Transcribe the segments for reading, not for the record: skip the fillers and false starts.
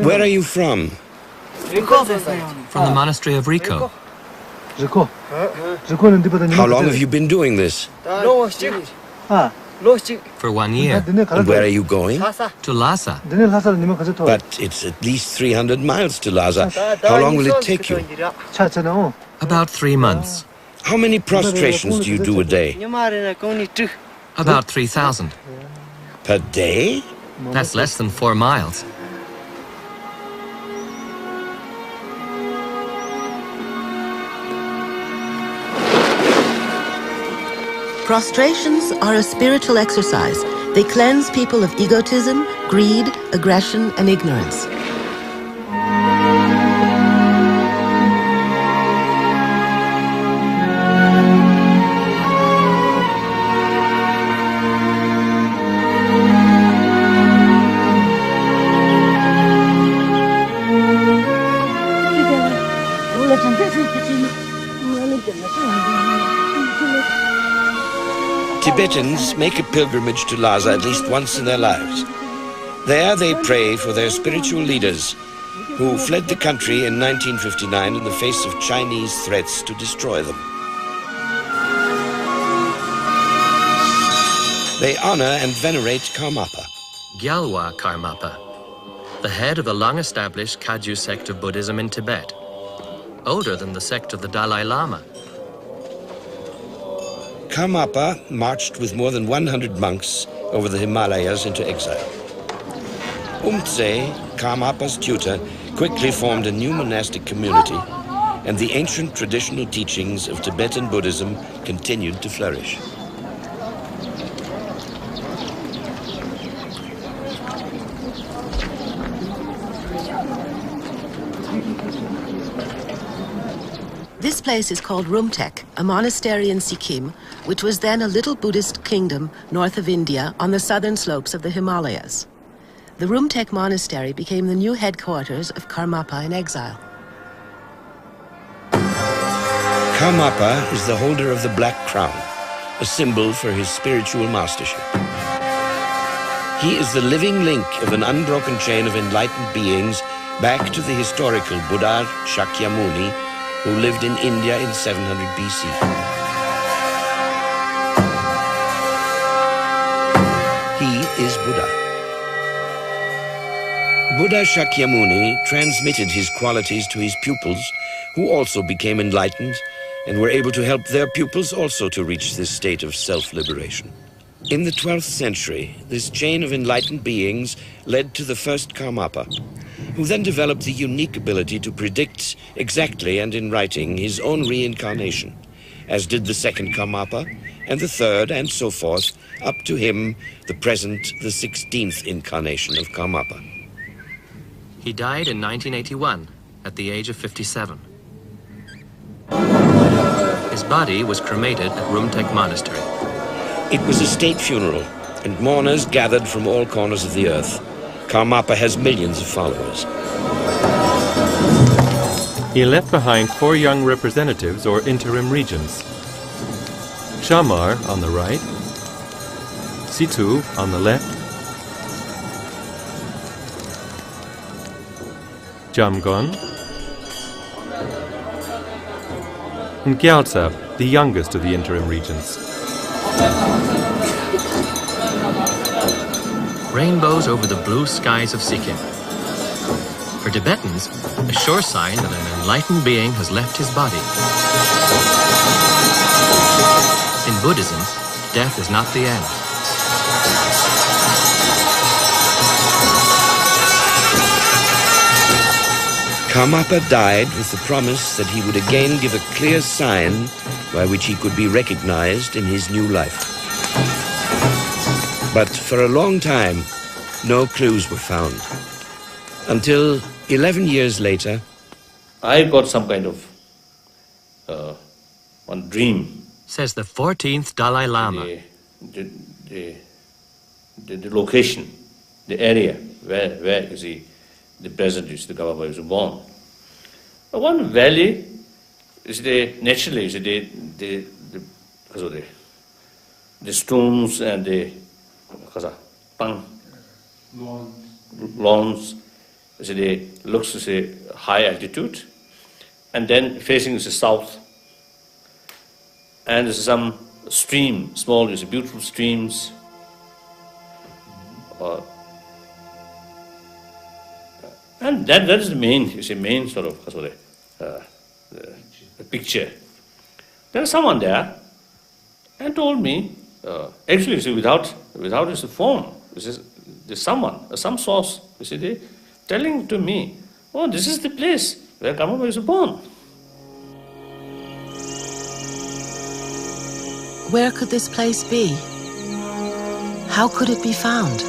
Where are you from? From the monastery of Riko. How long have you been doing this? For 1 year. And where are you going? To Lhasa. But it's at least 300 miles to Lhasa. How long will it take you? About 3 months. How many prostrations do you do a day? About 3,000. Per day? That's less than 4 miles. Prostrations are a spiritual exercise. They cleanse people of egotism, greed, aggression, and ignorance. Tibetans make a pilgrimage to Lhasa at least once in their lives. There they pray for their spiritual leaders who fled the country in 1959 in the face of Chinese threats to destroy them. They honor and venerate Karmapa. Gyalwa Karmapa, the head of the long-established Kagyu sect of Buddhism in Tibet, older than the sect of the Dalai Lama. Karmapa marched with more than 100 monks over the Himalayas into exile. Umtse, Karmapa's tutor, quickly formed a new monastic community, and the ancient traditional teachings of Tibetan Buddhism continued to flourish. This place is called Rumtek, a monastery in Sikkim, which was then a little Buddhist kingdom north of India on the southern slopes of the Himalayas. The Rumtek monastery became the new headquarters of Karmapa in exile. Karmapa is the holder of the Black Crown, a symbol for his spiritual mastership. He is the living link of an unbroken chain of enlightened beings back to the historical Buddha Shakyamuni, who lived in India in 700 BC. He is Buddha. Buddha Shakyamuni transmitted his qualities to his pupils, who also became enlightened and were able to help their pupils also to reach this state of self-liberation. In the 12th century, this chain of enlightened beings led to the first Karmapa, who then developed the unique ability to predict exactly and in writing his own reincarnation, as did the second Karmapa, and the third, and so forth, up to him, the present, the 16th incarnation of Karmapa. He died in 1981, at the age of 57. His body was cremated at Rumtek Monastery. It was a state funeral, and mourners gathered from all corners of the earth. Karmapa has millions of followers. He left behind 4 young representatives or interim regents. Shamar on the right, Situ on the left, Jamgon, and Gyaltsab, the youngest of the interim regents. Rainbows over the blue skies of Sikkim. For Tibetans, a sure sign that an enlightened being has left his body. In Buddhism, death is not the end. Karmapa died with the promise that he would again give a clear sign by which he could be recognized in his new life. But for a long time, no clues were found. Until 11 years later, I got some kind of one dream. Says the 14th Dalai Lama. The location, the area where you see the present is the Karmapa was born. One valley is naturally is the stones and the lawns looks as a high altitude, and then facing is the south, and there's some stream, small, beautiful streams. And that is the main sort of the picture. There was someone there and told me, actually, without this form, there's someone, some source, telling to me, oh, this is the place where Karmapa is born. Where could this place be? How could it be found?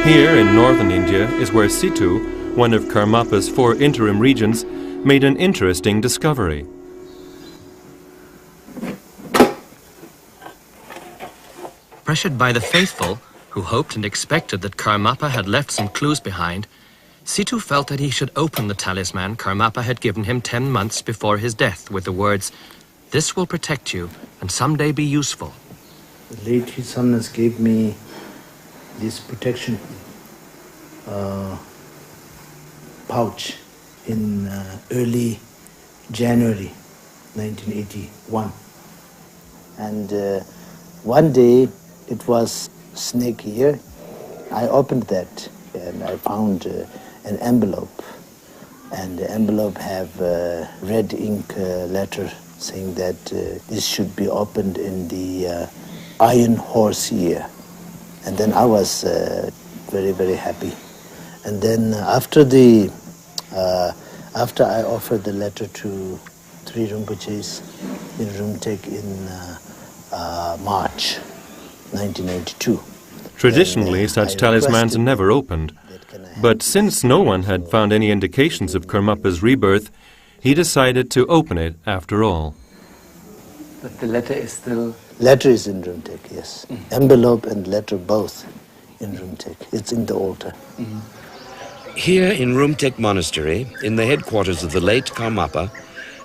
Here in northern India is where Situ, one of Karmapa's 4 interim regents, made an interesting discovery. Pressured by the faithful, who hoped and expected that Karmapa had left some clues behind, Situ felt that he should open the talisman Karmapa had given him 10 months before his death with the words, "This will protect you and someday be useful." The late His Holiness gave me this protection pouch in early January 1981. And one day it was snake here. I opened that and I found an envelope. And the envelope have red ink letter saying that this should be opened in the Iron Horse year. And then I was very, very happy. And then after I offered the letter to 3 Rinpoches in Rumtek in March 1992. Traditionally, such talismans are never opened. But since no one had found any indications of Karmapa's rebirth, he decided to open it after all. But the letter is still... Letter is in Rumtek, yes. Envelope and letter both in Rumtek. It's in the altar. Here in Rumtek Monastery, in the headquarters of the late Karmapa,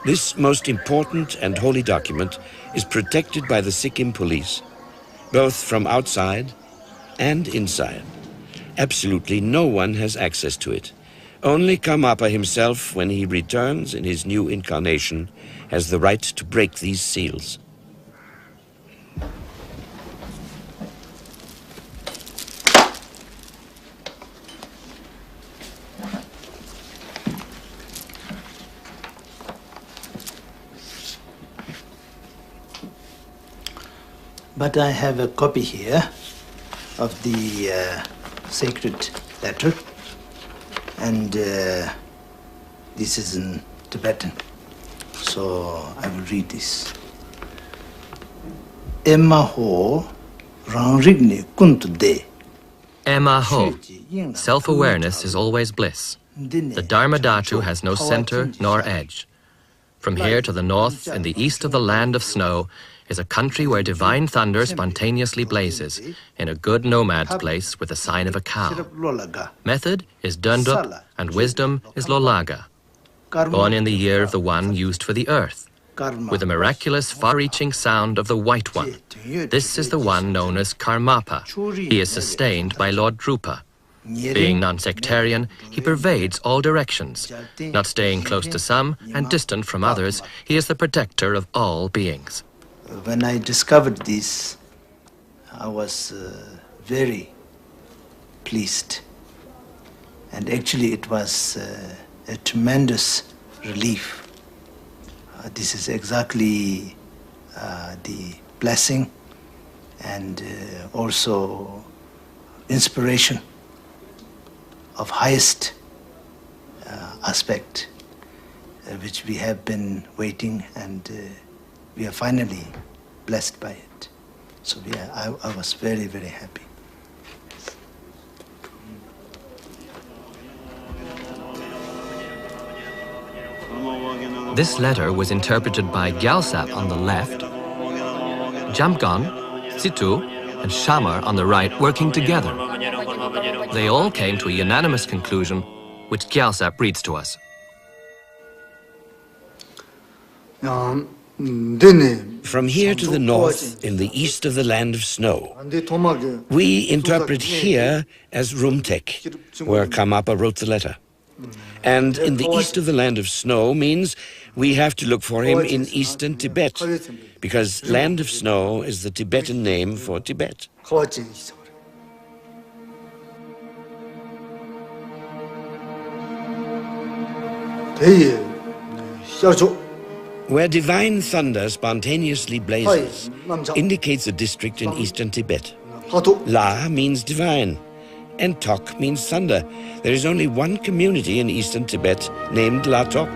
this most important and holy document is protected by the Sikkim police, both from outside and inside. Absolutely no one has access to it. Only Karmapa himself, when he returns in his new incarnation, has the right to break these seals. But I have a copy here of the sacred letter, and this is in Tibetan, so I will read this. Emma ho rangjung rigpe Emma Ho. Self-awareness is always bliss. The Dharma Dhatu has no center nor edge. From here to the north, in the east of the land of snow, is a country where divine thunder spontaneously blazes, in a good nomad's place with the sign of a cow. Method is Dundup, and wisdom is Lolaga. Born in the year of the one used for the earth, with the miraculous far-reaching sound of the White One. This is the one known as Karmapa. He is sustained by Lord Drupa. Being non-sectarian, he pervades all directions. Not staying close to some and distant from others, he is the protector of all beings. When I discovered this, I was very pleased. And actually it was a tremendous relief. This is exactly the blessing and also inspiration of highest aspect, which we have been waiting, and we are finally blessed by it. So I was very, very happy. This letter was interpreted by Gyalsap on the left, Jamgon, Situ, and Shamar on the right working together. They all came to a unanimous conclusion, which Gyalsap reads to us. From here to the north, in the east of the land of snow, we interpret here as Rumtek, where Karmapa wrote the letter. And in the east of the land of snow means we have to look for him in eastern Tibet, because land of snow is the Tibetan name for Tibet. Where divine thunder spontaneously blazes indicates a district in eastern Tibet. La means divine, and Tok means thunder. There is only one community in eastern Tibet named La Tok.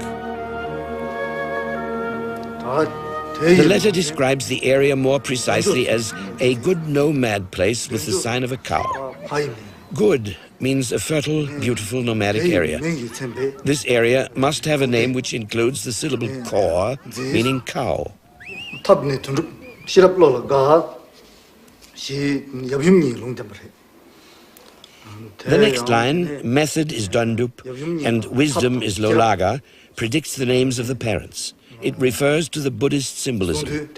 The letter describes the area more precisely as a good nomad place with the sign of a cow. Good means a fertile, beautiful nomadic area. This area must have a name which includes the syllable kor, meaning cow. The next line, method is Dundup and wisdom is Lolaga, predicts the names of the parents. It refers to the Buddhist symbolism.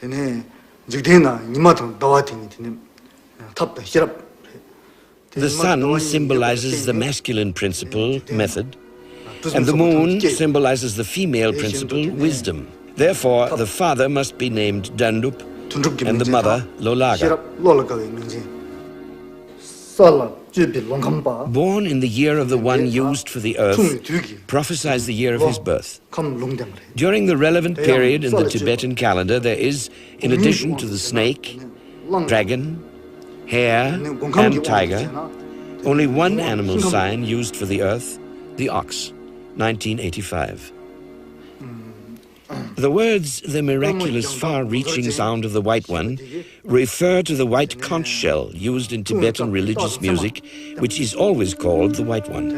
The sun symbolizes the masculine principle, method, and the moon symbolizes the female principle, wisdom. Therefore, the father must be named Dundup and the mother Lolaga. Born in the year of the one used for the earth, prophesies the year of his birth. During the relevant period in the Tibetan calendar, there is, in addition to the snake, dragon, hare, and tiger, only one animal sign used for the earth, the ox, 1985. The words, the miraculous far-reaching sound of the White One, refer to the white conch shell used in Tibetan religious music, which is always called the White One.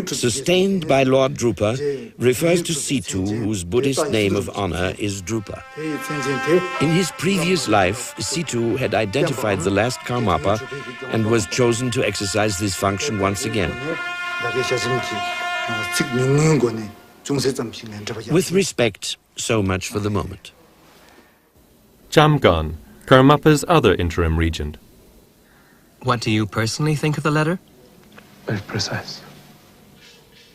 Sustained by Lord Drupa refers to Situ, whose Buddhist name of honor is Drupa. In his previous life, Situ had identified the last Karmapa and was chosen to exercise this function once again. With respect, so much for the moment. Jamgon, Karmapa's other interim regent. What do you personally think of the letter? Very precise.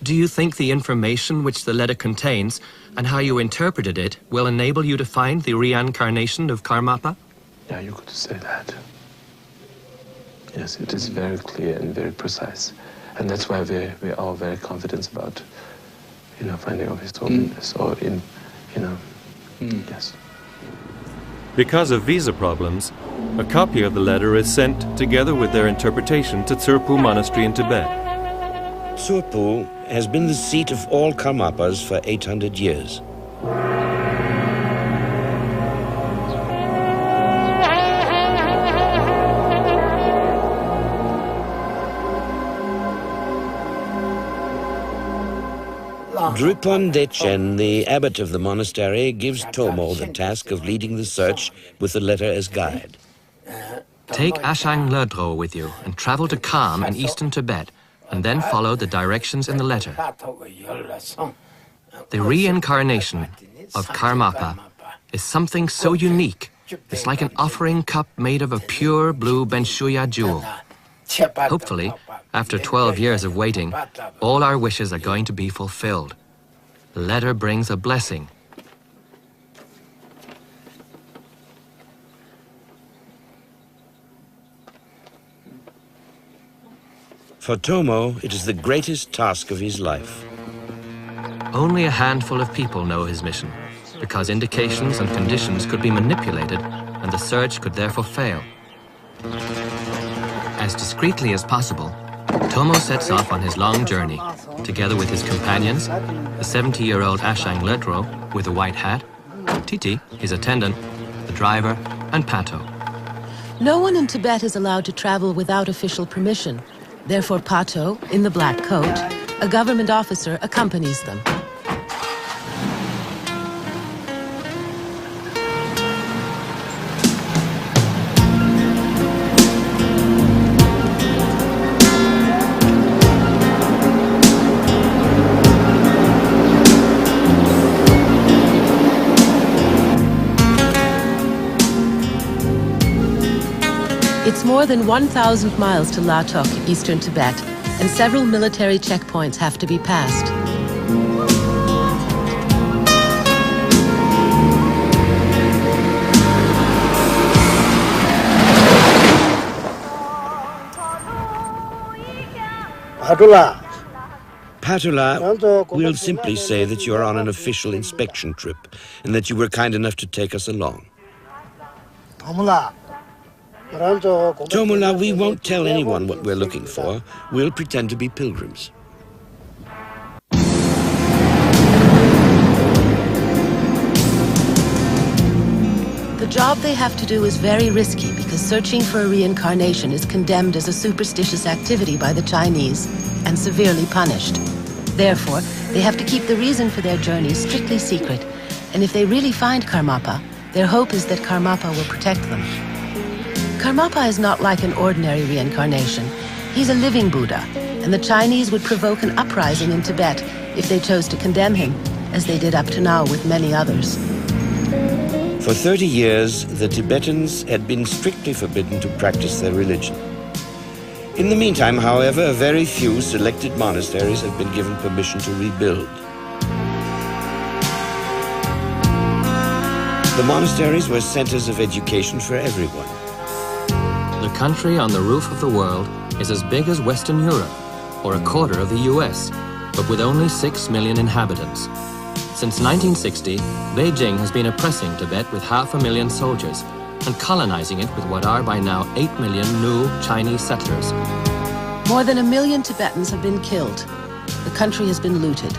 Do you think the information which the letter contains and how you interpreted it will enable you to find the reincarnation of Karmapa? Yeah, you could say that. Yes, it is very clear and very precise. And that's why we're all very confident about, finding of his holiness or yes. Because of visa problems, a copy of the letter is sent together with their interpretation to Tsurpu Monastery in Tibet. Tsurpu has been the seat of all Karmapas for 800 years. Drupon Dechen, the abbot of the monastery, gives Tomo the task of leading the search with the letter as guide. Take Ashang Ledro with you and travel to Kham in eastern Tibet, and then follow the directions in the letter. The reincarnation of Karmapa is something so unique. It's like an offering cup made of a pure blue Benshuya jewel. Hopefully, after 12 years of waiting, all our wishes are going to be fulfilled. The letter brings a blessing. For Tomo, it is the greatest task of his life. Only a handful of people know his mission, because indications and conditions could be manipulated, and the search could therefore fail. As discreetly as possible, Tomo sets off on his long journey, together with his companions, the 70-year-old Ashang Ledro with a white hat, Titi, his attendant, the driver, and Pato. No one in Tibet is allowed to travel without official permission. Therefore, Pato, in the black coat, a government officer, accompanies them. It's more than 1,000 miles to Latok, eastern Tibet, and several military checkpoints have to be passed. Patula, we'll simply say that you're on an official inspection trip and that you were kind enough to take us along. Tomula, we won't tell anyone what we're looking for. We'll pretend to be pilgrims. The job they have to do is very risky because searching for a reincarnation is condemned as a superstitious activity by the Chinese and severely punished. Therefore, they have to keep the reason for their journey strictly secret, and if they really find Karmapa, their hope is that Karmapa will protect them. Karmapa is not like an ordinary reincarnation. He's a living Buddha, and the Chinese would provoke an uprising in Tibet if they chose to condemn him, as they did up to now with many others. For 30 years, the Tibetans had been strictly forbidden to practice their religion. In the meantime, however, a very few selected monasteries have been given permission to rebuild. The monasteries were centers of education for everyone. The country on the roof of the world is as big as Western Europe, or a quarter of the US, but with only 6 million inhabitants. Since 1960, Beijing has been oppressing Tibet with 500,000 soldiers and colonizing it with what are by now 8 million new Chinese settlers. More than 1 million Tibetans have been killed. The country has been looted.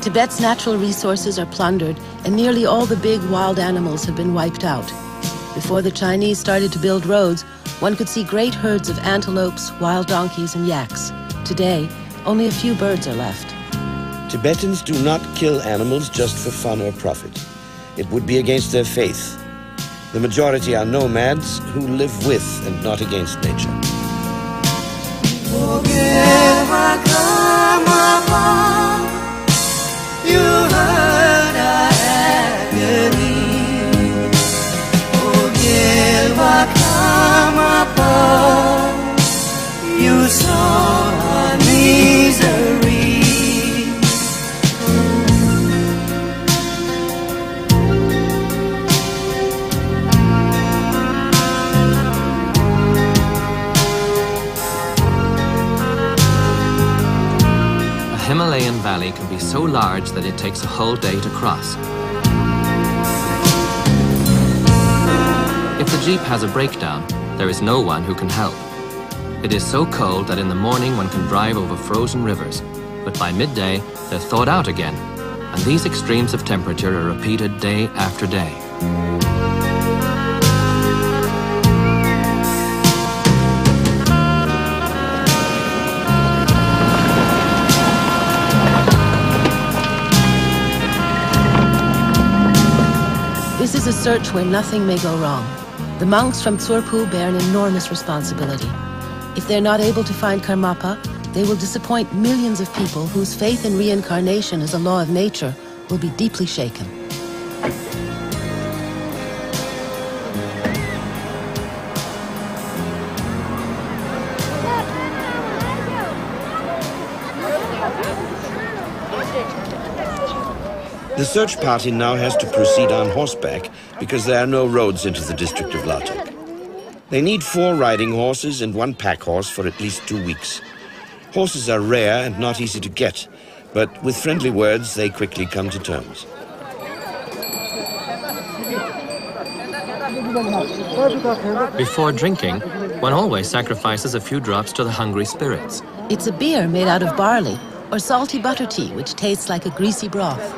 Tibet's natural resources are plundered, and nearly all the big wild animals have been wiped out. Before the Chinese started to build roads, one could see great herds of antelopes, wild donkeys, and yaks. Today, only a few birds are left. Tibetans do not kill animals just for fun or profit. It would be against their faith. The majority are nomads who live with and not against nature. Gyalwa Karmapa, you heard our agony. Gyalwa Karmapa, you saw our misery. A Himalayan valley can be so large that it takes a whole day to cross. If the jeep has a breakdown, there is no one who can help. It is so cold that in the morning one can drive over frozen rivers, but by midday they're thawed out again, and these extremes of temperature are repeated day after day. a search where nothing may go wrong. The monks from Tsurpu bear an enormous responsibility. If they're not able to find Karmapa, they will disappoint millions of people whose faith in reincarnation as a law of nature will be deeply shaken. The search party now has to proceed on horseback because there are no roads into the district of Latok. They need 4 riding horses and 1 pack horse for at least 2 weeks. Horses are rare and not easy to get, but with friendly words they quickly come to terms. Before drinking, one always sacrifices a few drops to the hungry spirits. It's a beer made out of barley, or salty butter tea, which tastes like a greasy broth.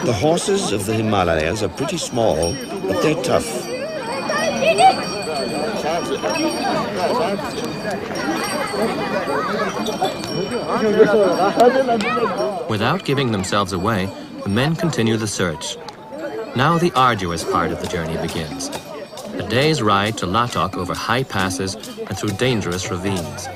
The horses of the Himalayas are pretty small, but they're tough. Without giving themselves away, the men continue the search. Now the arduous part of the journey begins. A day's ride to Latok over high passes and through dangerous ravines.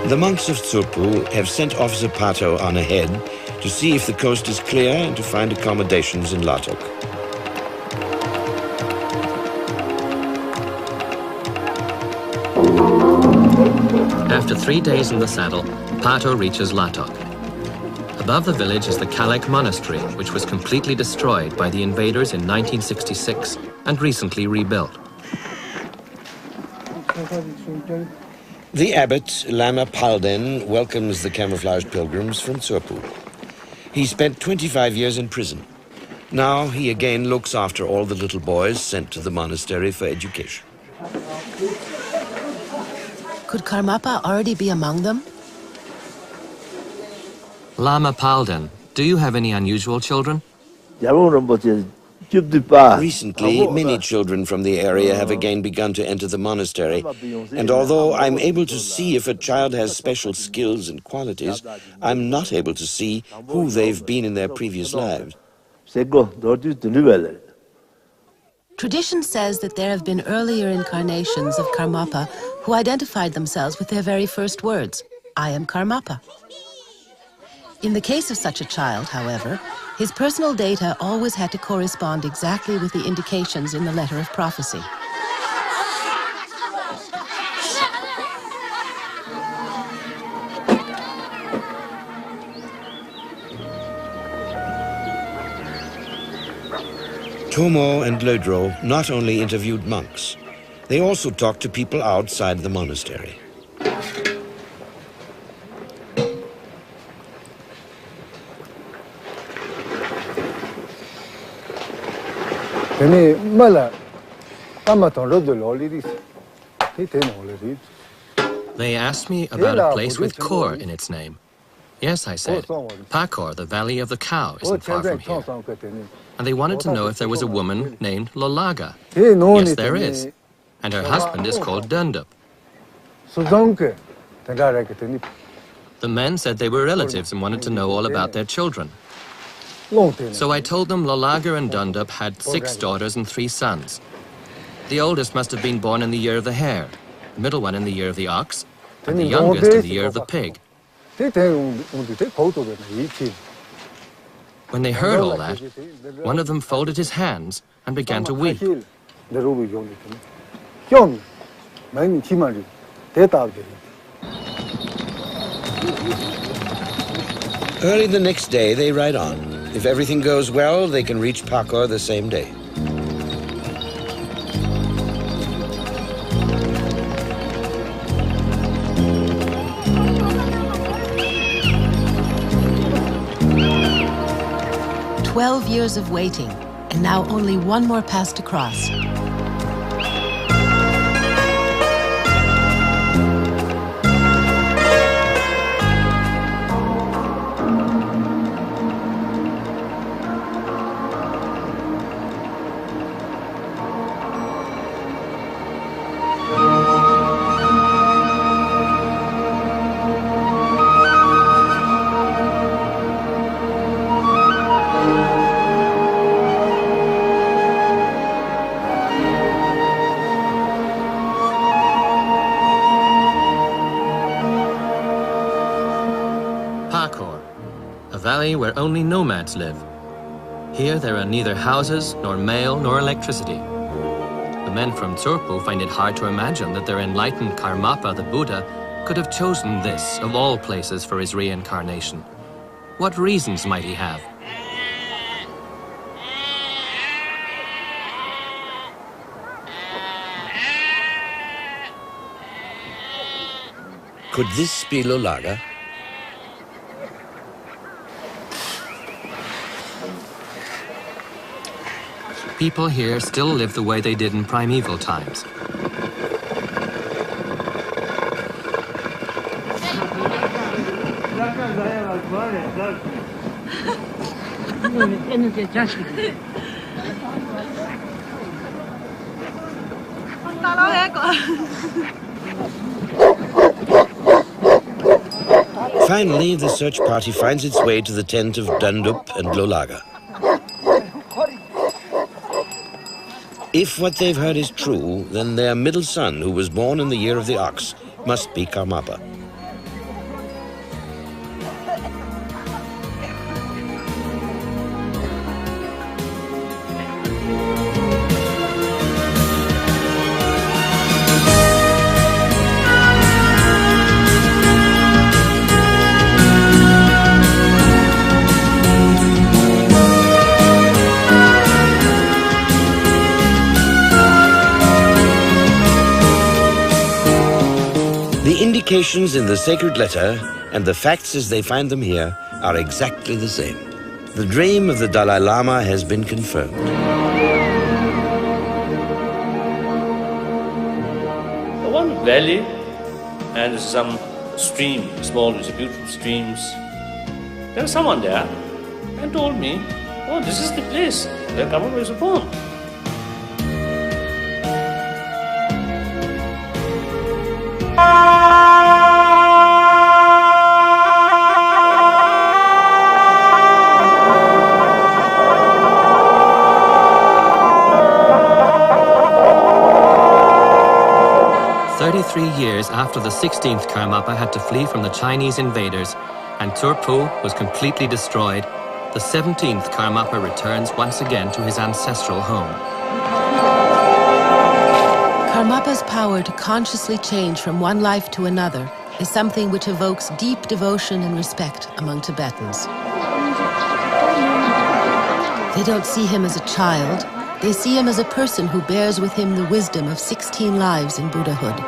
The monks of Tsurpu have sent Officer Pato on ahead to see if the coast is clear and to find accommodations in Latok. After 3 days in the saddle, Pato reaches Latok. Above the village is the Kalek Monastery, which was completely destroyed by the invaders in 1966 and recently rebuilt. The abbot, Lama Palden, welcomes the camouflaged pilgrims from Tsurpu. He spent 25 years in prison. Now he again looks after all the little boys sent to the monastery for education. Could Karmapa already be among them? Lama Palden, do you have any unusual children? Recently, many children from the area have again begun to enter the monastery, and although I'm able to see if a child has special skills and qualities, I'm not able to see who they've been in their previous lives. Tradition says that there have been earlier incarnations of Karmapa who identified themselves with their very first words, "I am Karmapa." In the case of such a child, however, his personal data always had to correspond exactly with the indications in the letter of prophecy. Tomo and Lodro not only interviewed monks, they also talked to people outside the monastery. They asked me about a place with Kor in its name. Yes, I said. Pakor, the Valley of the Cow, isn't far from here. And they wanted to know if there was a woman named Lolaga. Yes, there is. And her husband is called Dundup. The men said they were relatives and wanted to know all about their children. So I told them Lolaga and Dundup had 6 daughters and 3 sons. The oldest must have been born in the year of the hare, the middle one in the year of the ox, and the youngest in the year of the pig. When they heard all that, one of them folded his hands and began to weep. Early the next day, they ride on. If everything goes well, they can reach Pakor the same day. "12 years of waiting, and now only one more pass to cross." Where only nomads live. Here there are neither houses, nor mail, nor electricity. The men from Tsurpu find it hard to imagine that their enlightened Karmapa, the Buddha, could have chosen this, of all places, for his reincarnation. What reasons might he have? Could this be Lolaga? People here still live the way they did in primeval times. Finally, the search party finds its way to the tent of Dandup and Lolaga. If what they've heard is true, then their middle son, who was born in the year of the ox, must be Karmapa. The indications in the sacred letter and the facts as they find them here are exactly the same. The dream of the Dalai Lama has been confirmed. One valley and some stream, small, beautiful streams. There was someone there and told me, oh, this is the place where Karmapa was born. Years after the 16th Karmapa had to flee from the Chinese invaders and Tsurpu was completely destroyed, the 17th Karmapa returns once again to his ancestral home. Karmapa's power to consciously change from one life to another is something which evokes deep devotion and respect among Tibetans. They don't see him as a child, they see him as a person who bears with him the wisdom of 16 lives in Buddhahood.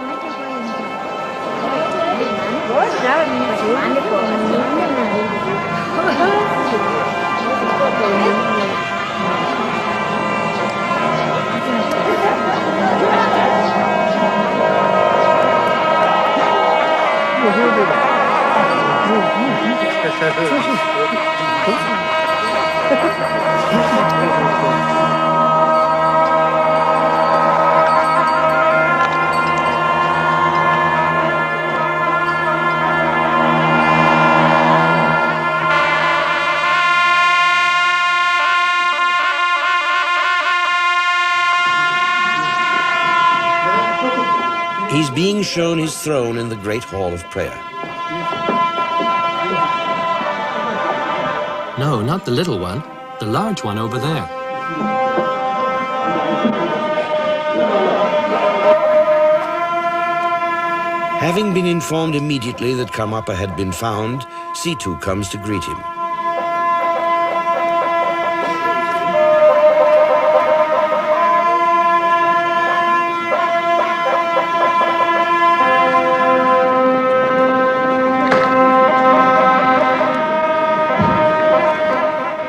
He's being shown his throne in the Great Hall of Prayer. No, not the little one, the large one over there. Having been informed immediately that Karmapa had been found, Situ comes to greet him.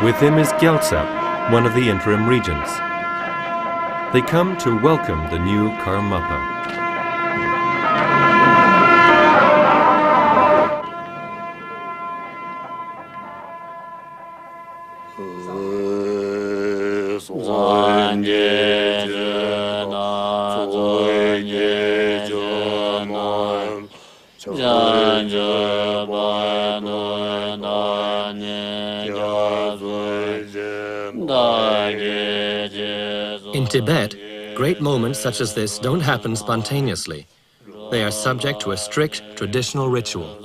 With him is Gyaltsap, one of the interim regents. They come to welcome the new Karmapa. In Tibet, great moments such as this don't happen spontaneously. They are subject to a strict traditional ritual.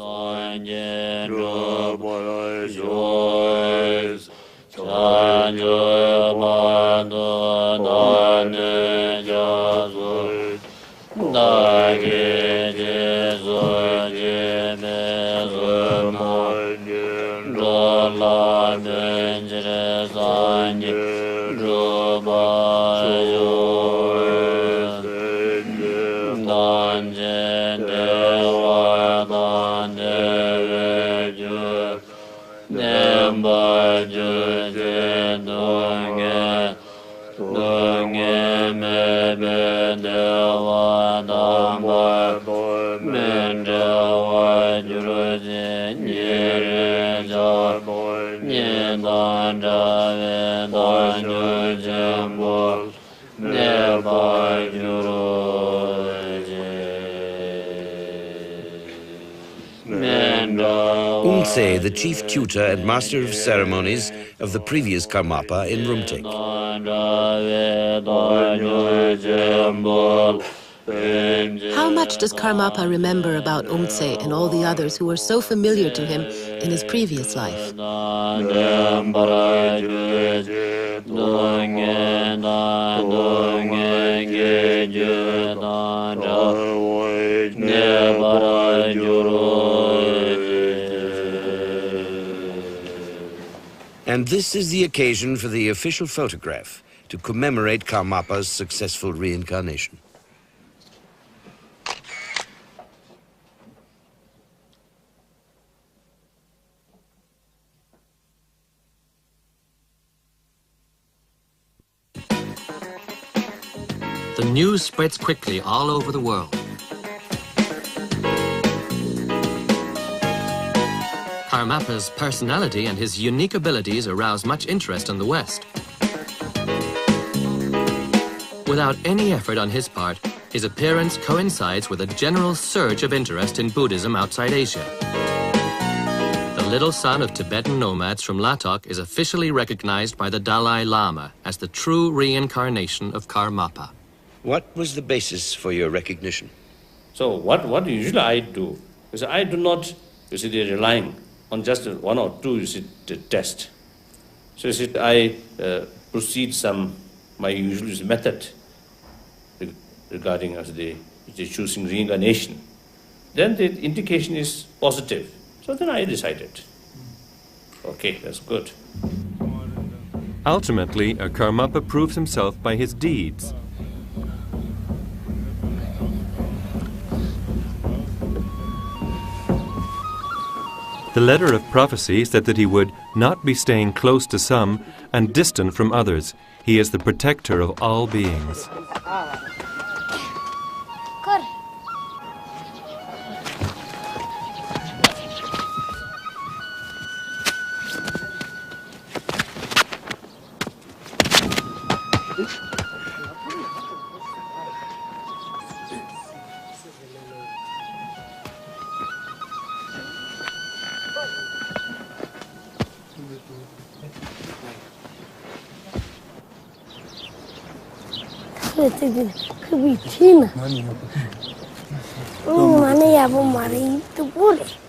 Umtse, the chief tutor and master of ceremonies of the previous Karmapa in Rumtek. How much does Karmapa remember about Umtse and all the others who were so familiar to him in his previous life? And this is the occasion for the official photograph to commemorate Karmapa's successful reincarnation. The news spreads quickly all over the world. Karmapa's personality and his unique abilities arouse much interest in the West. Without any effort on his part, his appearance coincides with a general surge of interest in Buddhism outside Asia. The little son of Tibetan nomads from Latok is officially recognized by the Dalai Lama as the true reincarnation of Karmapa. What was the basis for your recognition? So what usually I do is I do not, relying on just one or two, test. So I proceed my usual method regarding the choosing reincarnation. Then the indication is positive. So then I decided, okay, that's good. Ultimately, a Karmapa proves himself by his deeds. The letter of prophecy said that he would not be staying close to some and distant from others. He is the protector of all beings.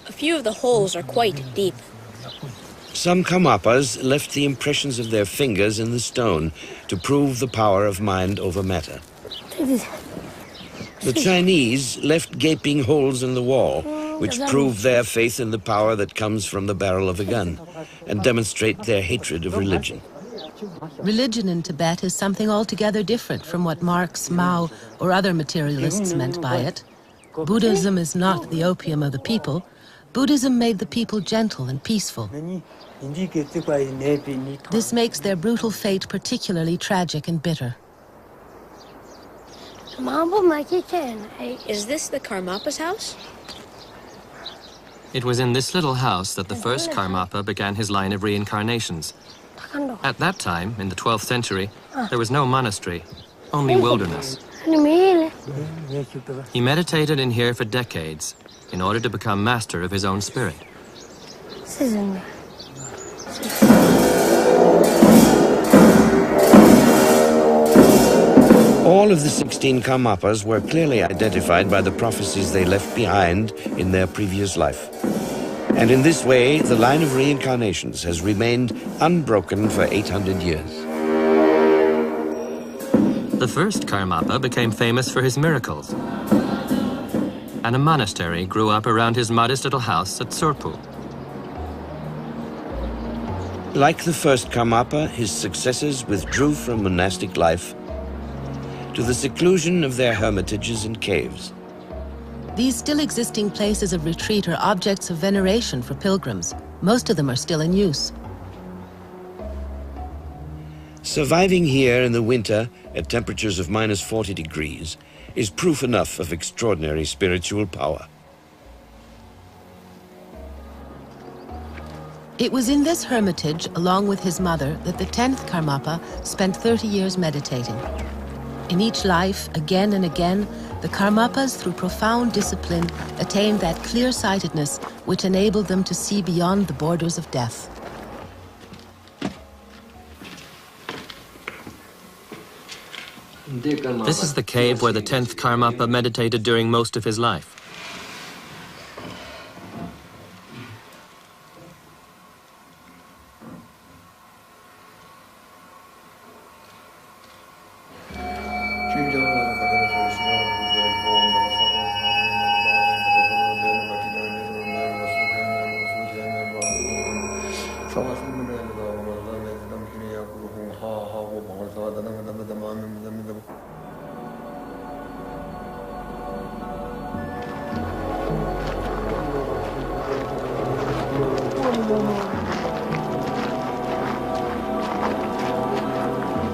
A few of the holes are quite deep. Some Karmapas left the impressions of their fingers in the stone to prove the power of mind over matter. The Chinese left gaping holes in the wall, which prove their faith in the power that comes from the barrel of a gun and demonstrate their hatred of religion. Religion in Tibet is something altogether different from what Marx, Mao, or other materialists meant by it. Buddhism is not the opium of the people, Buddhism made the people gentle and peaceful. This makes their brutal fate particularly tragic and bitter. Is this the Karmapa's house? It was in this little house that the first Karmapa began his line of reincarnations. At that time, in the 12th century, there was no monastery, only wilderness. He meditated in here for decades in order to become master of his own spirit. All of the 16 Karmapas were clearly identified by the prophecies they left behind in their previous life. And in this way, the line of reincarnations has remained unbroken for 800 years. The first Karmapa became famous for his miracles, and a monastery grew up around his modest little house at Sorpu. Like the first Karmapa, his successors withdrew from monastic life to the seclusion of their hermitages and caves. These still existing places of retreat are objects of veneration for pilgrims. Most of them are still in use. Surviving here in the winter at temperatures of minus 40 degrees is proof enough of extraordinary spiritual power. It was in this hermitage, along with his mother, that the 10th Karmapa spent 30 years meditating. In each life, again and again, the Karmapas, through profound discipline, attained that clear-sightedness which enabled them to see beyond the borders of death. This is the cave where the 10th Karmapa meditated during most of his life.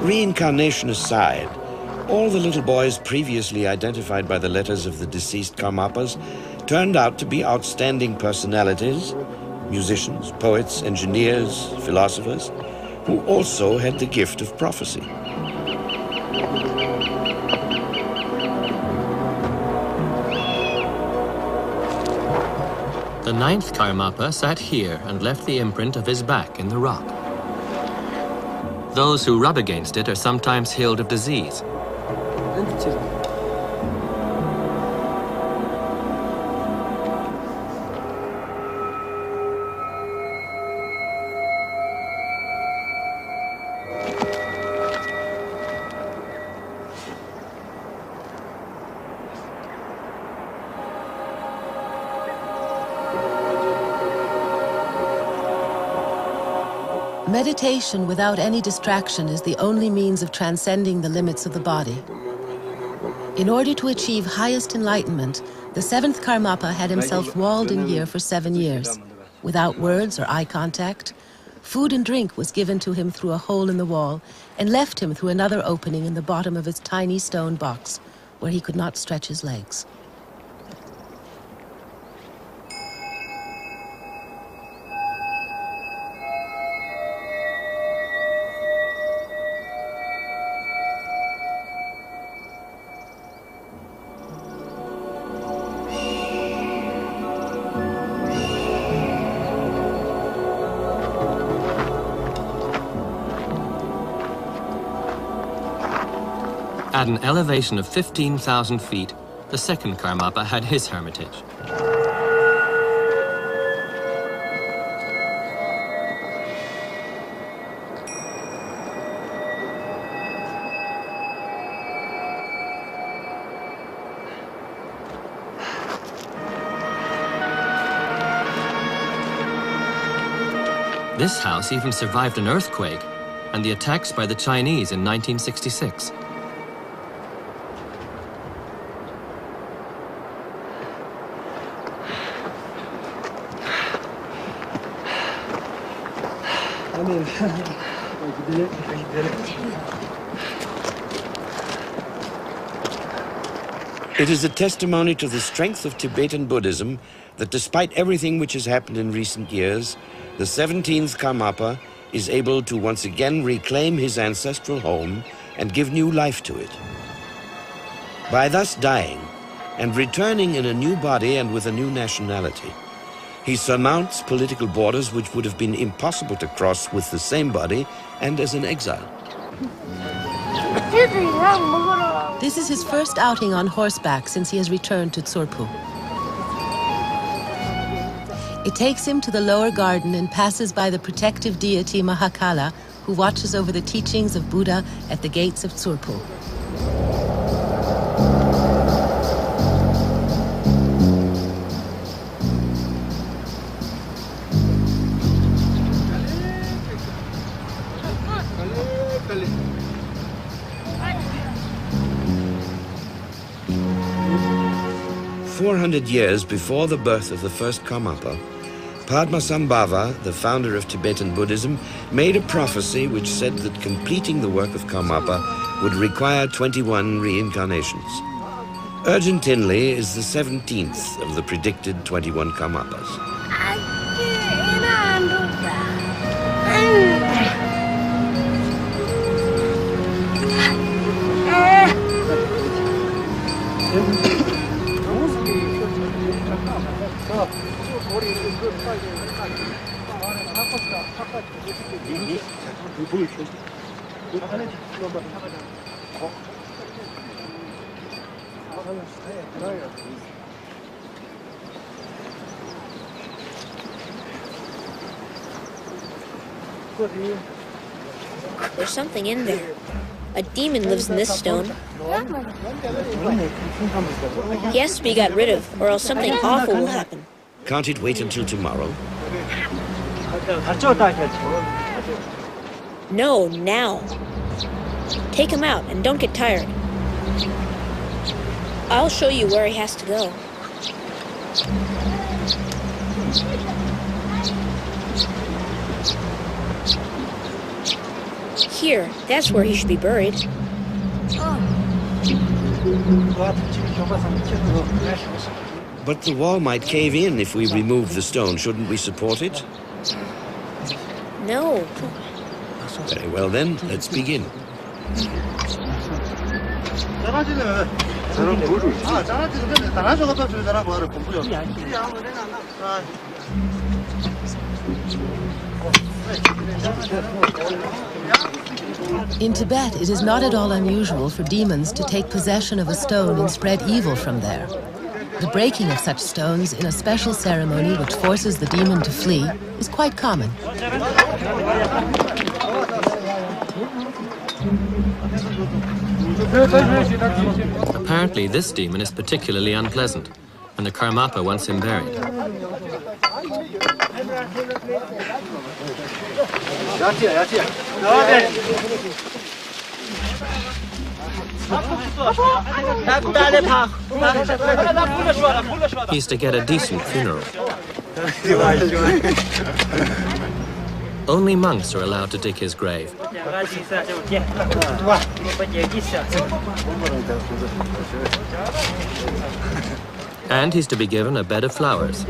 Reincarnation aside, all the little boys previously identified by the letters of the deceased Karmapas turned out to be outstanding personalities, musicians, poets, engineers, philosophers, who also had the gift of prophecy. The 9th Karmapa sat here and left the imprint of his back in the rock. Those who rub against it are sometimes healed of disease. Meditation without any distraction is the only means of transcending the limits of the body. In order to achieve highest enlightenment, the 7th Karmapa had himself walled in here for 7 years. Without words or eye contact, food and drink was given to him through a hole in the wall and left him through another opening in the bottom of his tiny stone box, where he could not stretch his legs. At an elevation of 15,000 feet, the 2nd Karmapa had his hermitage. This house even survived an earthquake and the attacks by the Chinese in 1966. It is a testimony to the strength of Tibetan Buddhism that despite everything which has happened in recent years, the 17th Karmapa is able to once again reclaim his ancestral home and give new life to it. By thus dying and returning in a new body and with a new nationality, he surmounts political borders which would have been impossible to cross with the same body and as an exile. This is his first outing on horseback since he has returned to Tsurphu. It takes him to the lower garden and passes by the protective deity Mahakala, who watches over the teachings of Buddha at the gates of Tsurphu. Years before the birth of the first Karmapa, Padmasambhava, the founder of Tibetan Buddhism, made a prophecy which said that completing the work of Karmapa would require 21 reincarnations. Urgent Tinley is the 17th of the predicted 21 Karmapas. There's something in there. A demon lives in this stone. He has to be got rid of, or else something awful will happen. Can't it wait until tomorrow? No, now. Take him out and don't get tired. I'll show you where he has to go. Here, that's where he should be buried. But the wall might cave in if we remove the stone. Shouldn't we support it? No. Very well then, let's begin. In Tibet, it is not at all unusual for demons to take possession of a stone and spread evil from there. The breaking of such stones in a special ceremony which forces the demon to flee is quite common. Apparently, this demon is particularly unpleasant, and the Karmapa wants him buried. He's to get a decent funeral. Only monks are allowed to dig his grave. And he's to be given a bed of flowers.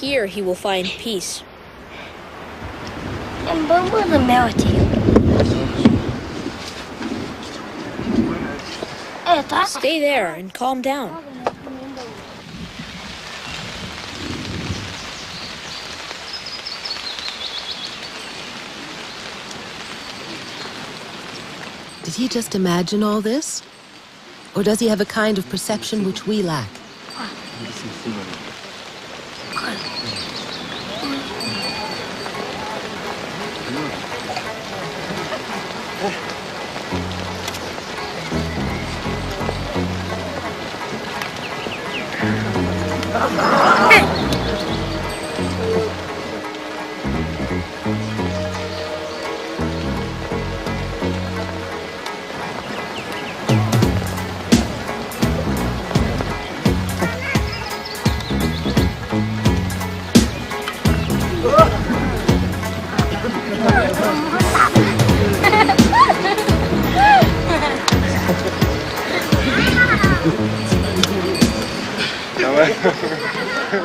Here he will find peace. Stay Stay there and calm down. Did he just imagine all this? Or does he have a kind of perception which we lack?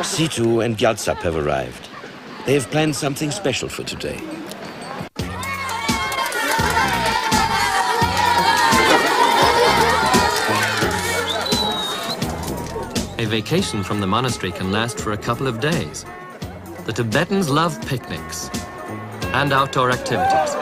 Situ and Gyaltsap have arrived. They have planned something special for today. A vacation from the monastery can last for a couple of days. The Tibetans love picnics and outdoor activities.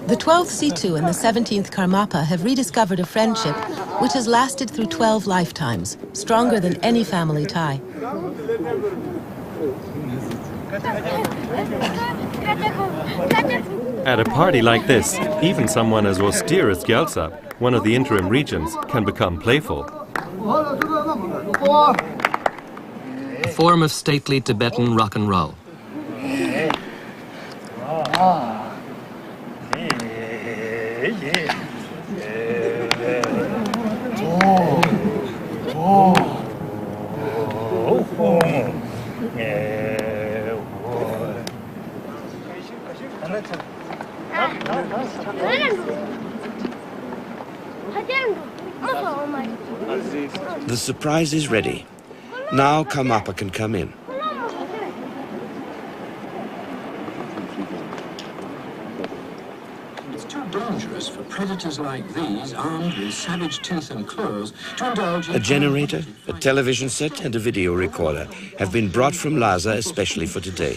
The 12th Situ and the 17th Karmapa have rediscovered a friendship which has lasted through 12 lifetimes, stronger than any family tie. At a party like this, even someone as austere as Gyaltsap, one of the interim regents, can become playful. A form of stately Tibetan rock and roll. The surprise is ready. Now Karmapa can come in. It's too dangerous for predators like these, armed with savage teeth and claws, to indulge in... A generator, a television set and a video recorder have been brought from Lhasa especially for today.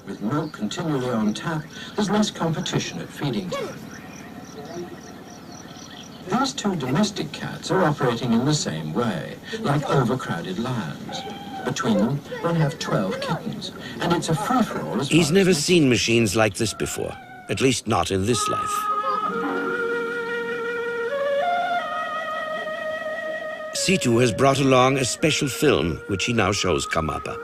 With milk continually on tap, there's less competition at feeding time. These two domestic cats are operating in the same way, like overcrowded lions. Between them, they'll have 12 kittens, and it's a free-for-all as He's never seen machines like this before, at least not in this life. Situ has brought along a special film, which he now shows Karmapa.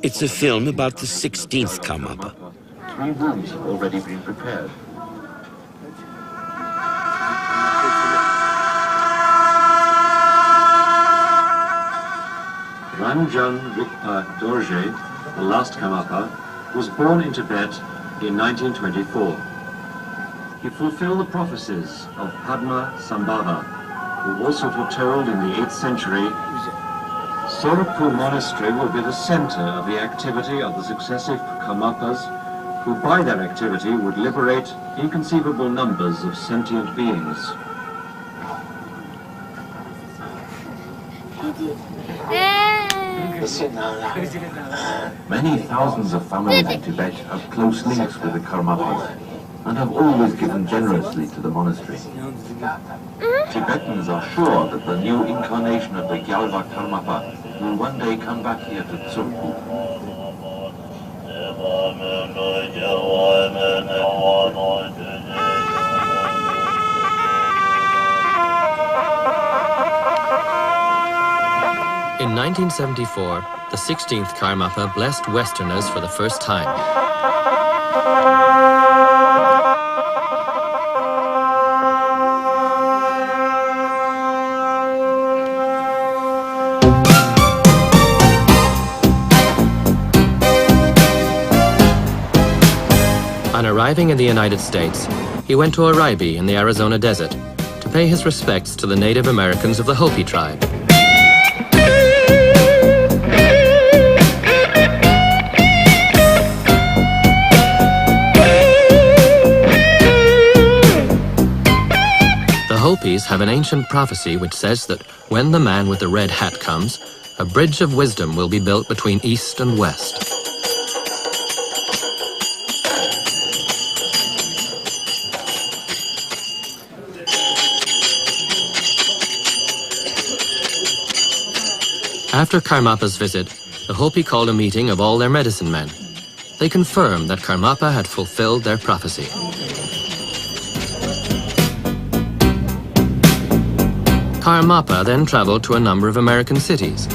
It's a film about the 16th Karmapa. 3 rooms have already been prepared. Rangjung Rigpe Dorje, the last Karmapa, was born in Tibet in 1924. He fulfilled the prophecies of Padma Sambhava, who also foretold in the 8th century Sobre Monastery will be the center of the activity of the successive Karmapas, who by their activity would liberate inconceivable numbers of sentient beings. Many thousands of families in Tibet have close links with the Karmapas and have always given generously to the monastery. Tibetans are sure that the new incarnation of the Gyalwa Karmapa will one day come back here to Tsurku. In 1974, the 16th Karmapa blessed Westerners for the first time. On arriving in the United States, he went to Oribe in the Arizona desert to pay his respects to the Native Americans of the Hopi tribe. The Hopis have an ancient prophecy which says that when the man with the red hat comes, a bridge of wisdom will be built between East and West. After Karmapa's visit, the Hopi called a meeting of all their medicine men. They confirmed that Karmapa had fulfilled their prophecy. Karmapa then traveled to a number of American cities.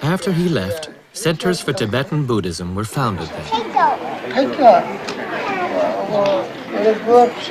After he left, centers for Tibetan Buddhism were founded there. Very good.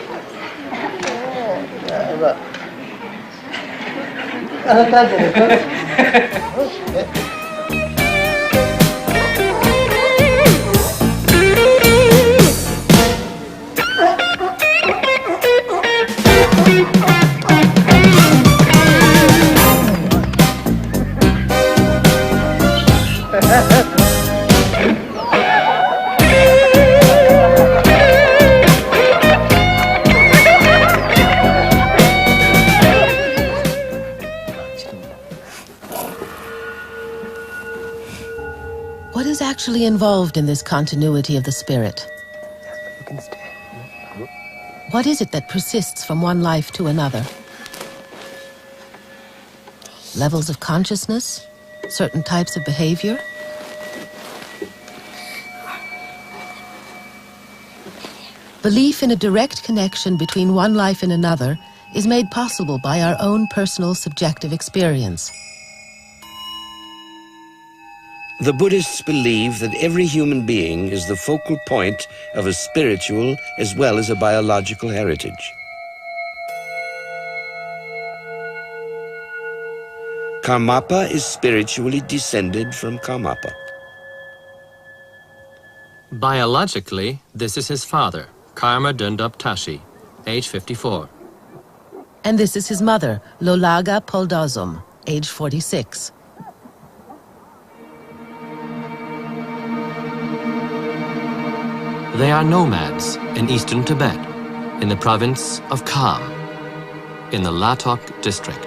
What is actually involved in this continuity of the spirit? What is it that persists from one life to another? Levels of consciousness? Certain types of behavior? Belief in a direct connection between one life and another is made possible by our own personal subjective experience. The Buddhists believe that every human being is the focal point of a spiritual as well as a biological heritage. Karmapa is spiritually descended from Karmapa. Biologically, this is his father, Karma Dundup Tashi, age 54. And this is his mother, Lolaga Poldazum, age 46. They are nomads in eastern Tibet, in the province of Kham, in the Latok district.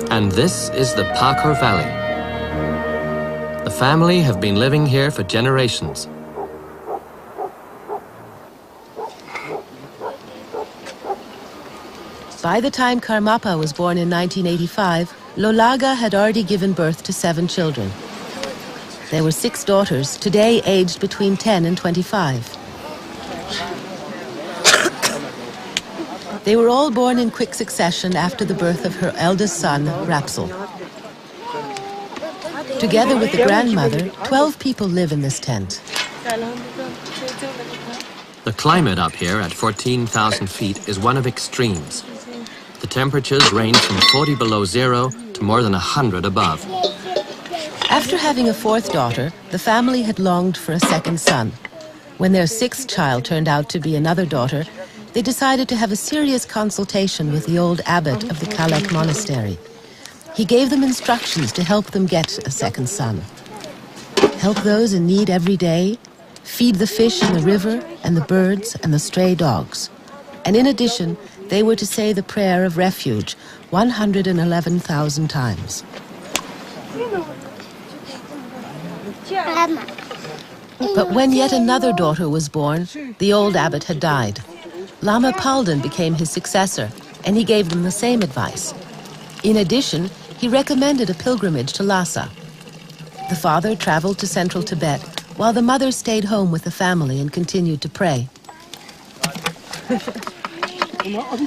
And this is the Pakor Valley. The family have been living here for generations. By the time Karmapa was born in 1985, Lolaga had already given birth to 7 children. There were 6 daughters, today aged between 10 and 25. They were all born in quick succession after the birth of her eldest son, Rapsal. Together with the grandmother, 12 people live in this tent. The climate up here at 14,000 feet is one of extremes. The temperatures range from 40 below zero to more than 100 above. After having a fourth daughter, the family had longed for a second son. When their sixth child turned out to be another daughter, they decided to have a serious consultation with the old abbot of the Kalek monastery. He gave them instructions to help them get a second son. Help those in need every day, feed the fish in the river and the birds and the stray dogs. And in addition, they were to say the prayer of refuge 111,000 times. But when yet another daughter was born, the old abbot had died. Lama Palden became his successor, and he gave them the same advice. In addition, he recommended a pilgrimage to Lhasa. The father traveled to central Tibet, while the mother stayed home with the family and continued to pray.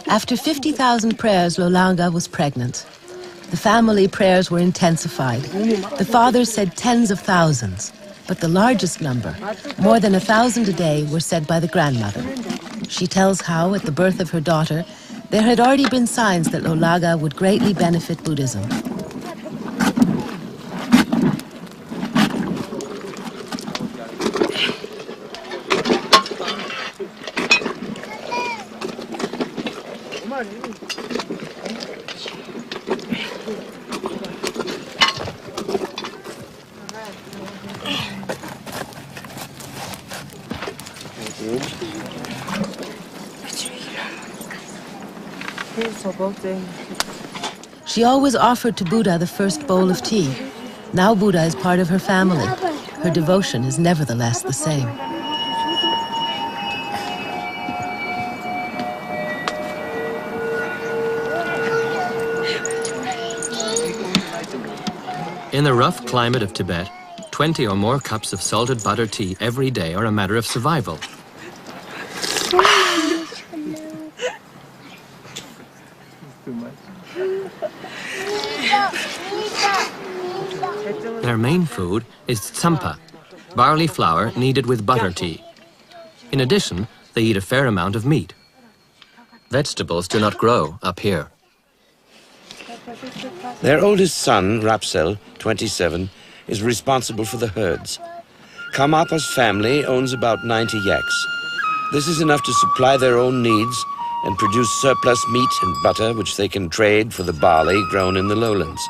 After 50,000 prayers, Lolanga was pregnant. The family prayers were intensified. The father said tens of thousands, but the largest number, more than 1,000 a day, were said by the grandmother. She tells how, at the birth of her daughter, there had already been signs that Lolaga would greatly benefit Buddhism. She always offered to Buddha the first bowl of tea. Now Buddha is part of her family. Her devotion is nevertheless the same. In the rough climate of Tibet, 20 or more cups of salted butter tea every day are a matter of survival. Their main food is tsampa, barley flour kneaded with butter tea. In addition, they eat a fair amount of meat. Vegetables do not grow up here. Their oldest son, Rapsel, 27, is responsible for the herds. Karmapa's family owns about 90 yaks. This is enough to supply their own needs and produce surplus meat and butter which they can trade for the barley grown in the lowlands.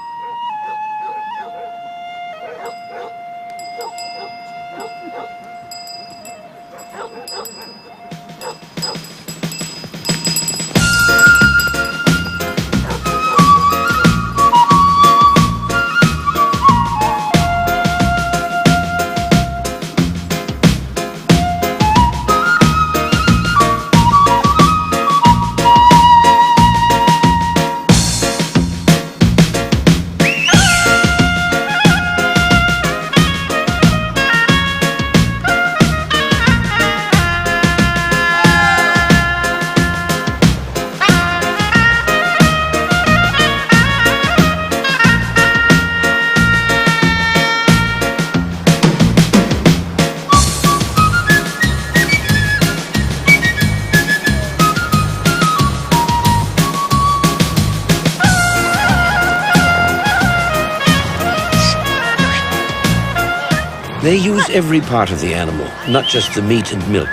They use every part of the animal, not just the meat and milk.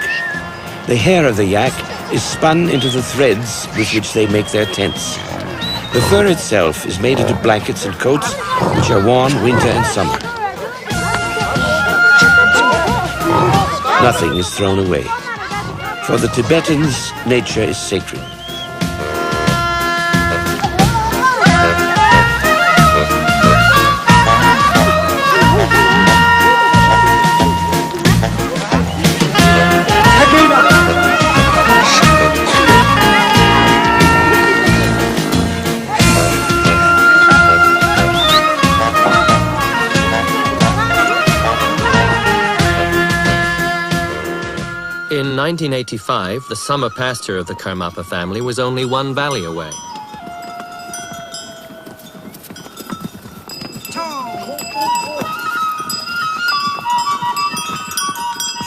The hair of the yak is spun into the threads with which they make their tents. The fur itself is made into blankets and coats, which are worn winter and summer. Nothing is thrown away. For the Tibetans, nature is sacred. In 1985, the summer pasture of the Karmapa family was only one valley away.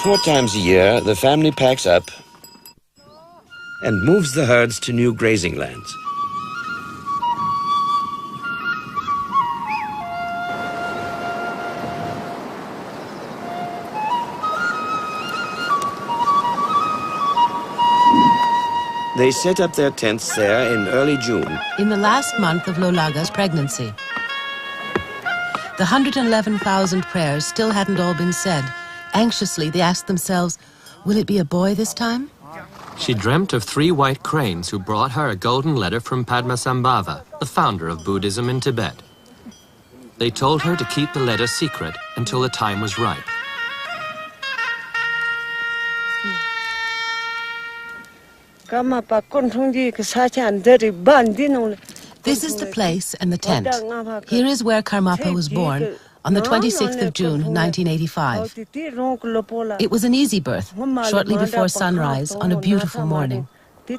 Four times a year, the family packs up and moves the herds to new grazing lands. They set up their tents there in early June. In the last month of Lolaga's pregnancy. The 111,000 prayers still hadn't all been said. Anxiously, they asked themselves, will it be a boy this time? She dreamt of 3 white cranes who brought her a golden letter from Padmasambhava, the founder of Buddhism in Tibet. They told her to keep the letter secret until the time was ripe. This is the place and the tent. Here is where Karmapa was born on the 26th of June, 1985. It was an easy birth, shortly before sunrise on a beautiful morning. I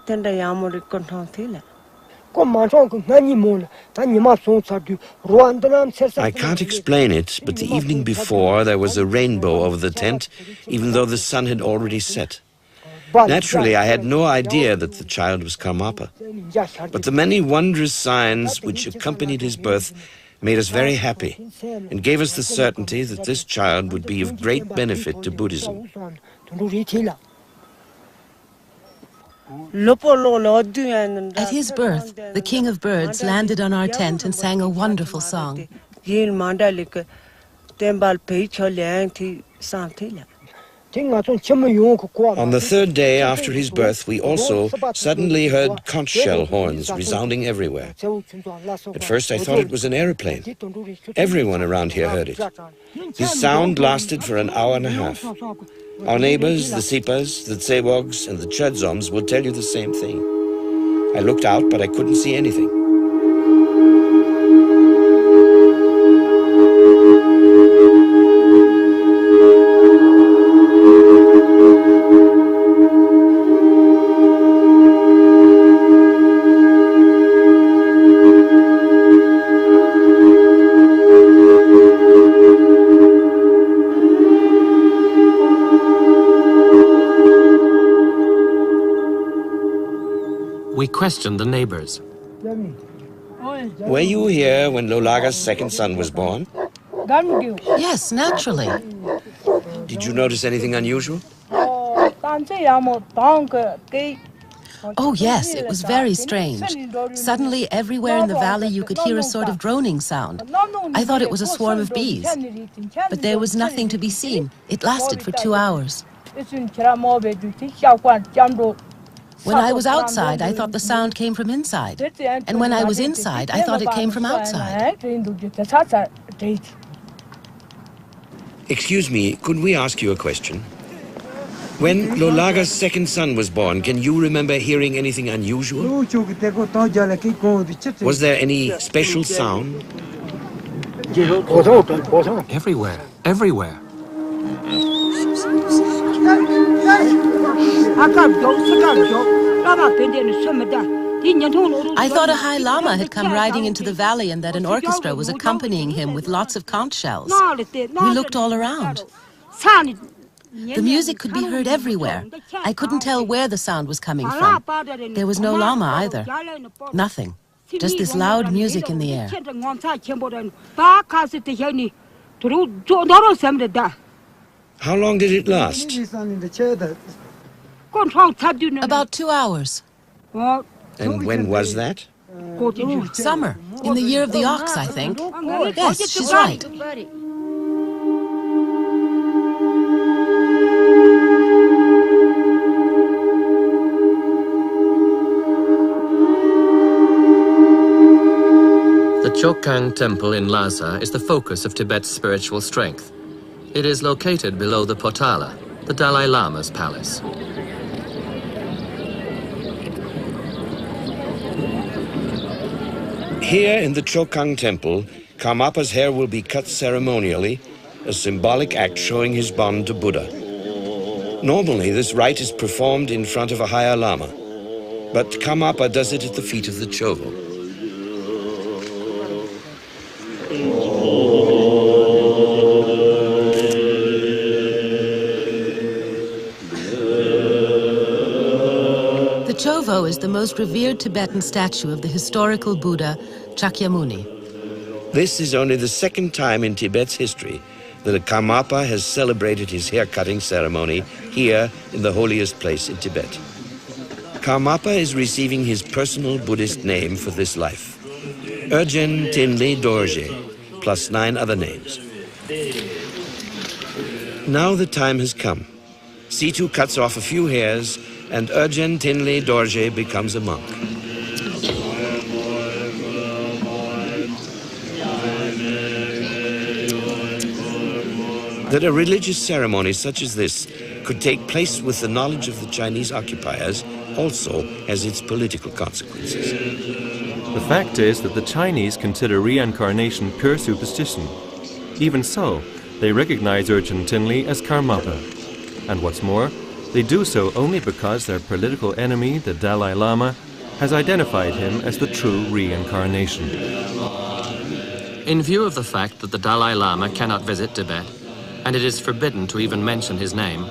can't explain it, but the evening before there was a rainbow over the tent, even though the sun had already set. Naturally, I had no idea that the child was Karmapa, but the many wondrous signs which accompanied his birth made us very happy and gave us the certainty that this child would be of great benefit to Buddhism. At his birth, the king of birds landed on our tent and sang a wonderful song. On the 3rd day after his birth, we also suddenly heard conch shell horns resounding everywhere. At first I thought it was an aeroplane. Everyone around here heard it. This sound lasted for an hour and a half. Our neighbors, the Sipas, the Tsewogs, and the Chudzoms will tell you the same thing. I looked out, but I couldn't see anything. We questioned the neighbors. Were you here when Lolaga's second son was born? Yes, naturally. Did you notice anything unusual? Oh yes, it was very strange. Suddenly, everywhere in the valley you could hear a sort of droning sound. I thought it was a swarm of bees, but there was nothing to be seen. It lasted for 2 hours. When I was outside, I thought the sound came from inside. And when I was inside, I thought it came from outside. Excuse me, could we ask you a question? When Lolaga's second son was born, can you remember hearing anything unusual? Was there any special sound? Everywhere, everywhere. I thought a high lama had come riding into the valley and that an orchestra was accompanying him with lots of conch shells. We looked all around. The music could be heard everywhere. I couldn't tell where the sound was coming from. There was no lama either. Nothing. Just this loud music in the air. How long did it last? About 2 hours. And when was that? Summer. In the year of the ox, I think. Yes, she's right. The Chokhang Temple in Lhasa is the focus of Tibet's spiritual strength. It is located below the Potala, the Dalai Lama's palace. Here in the Chokhang Temple, Karmapa's hair will be cut ceremonially, a symbolic act showing his bond to Buddha. Normally, this rite is performed in front of a higher lama, but Karmapa does it at the feet of the Chovo. The Pho is the most revered Tibetan statue of the historical Buddha, Shakyamuni. This is only the second time in Tibet's history that a Karmapa has celebrated his hair-cutting ceremony here in the holiest place in Tibet. Karmapa is receiving his personal Buddhist name for this life, Urgen Tinle Dorje, plus 9 other names. Now the time has come. Situ cuts off a few hairs and Urgen Tinle Dorje becomes a monk. That a religious ceremony such as this could take place with the knowledge of the Chinese occupiers also has its political consequences. The fact is that the Chinese consider reincarnation pure superstition. Even so, they recognize Urgen Tinle as Karmapa. And what's more, they do so only because their political enemy, the Dalai Lama, has identified him as the true reincarnation. In view of the fact that the Dalai Lama cannot visit Tibet, and it is forbidden to even mention his name,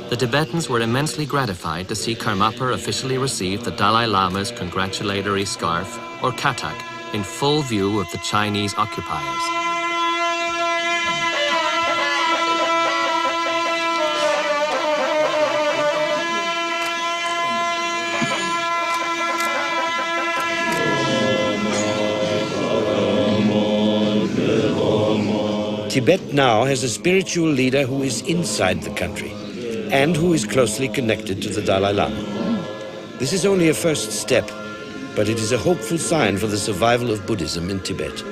the Tibetans were immensely gratified to see Karmapa officially receive the Dalai Lama's congratulatory scarf, or katak, in full view of the Chinese occupiers. Tibet now has a spiritual leader who is inside the country and who is closely connected to the Dalai Lama. This is only a first step, but it is a hopeful sign for the survival of Buddhism in Tibet.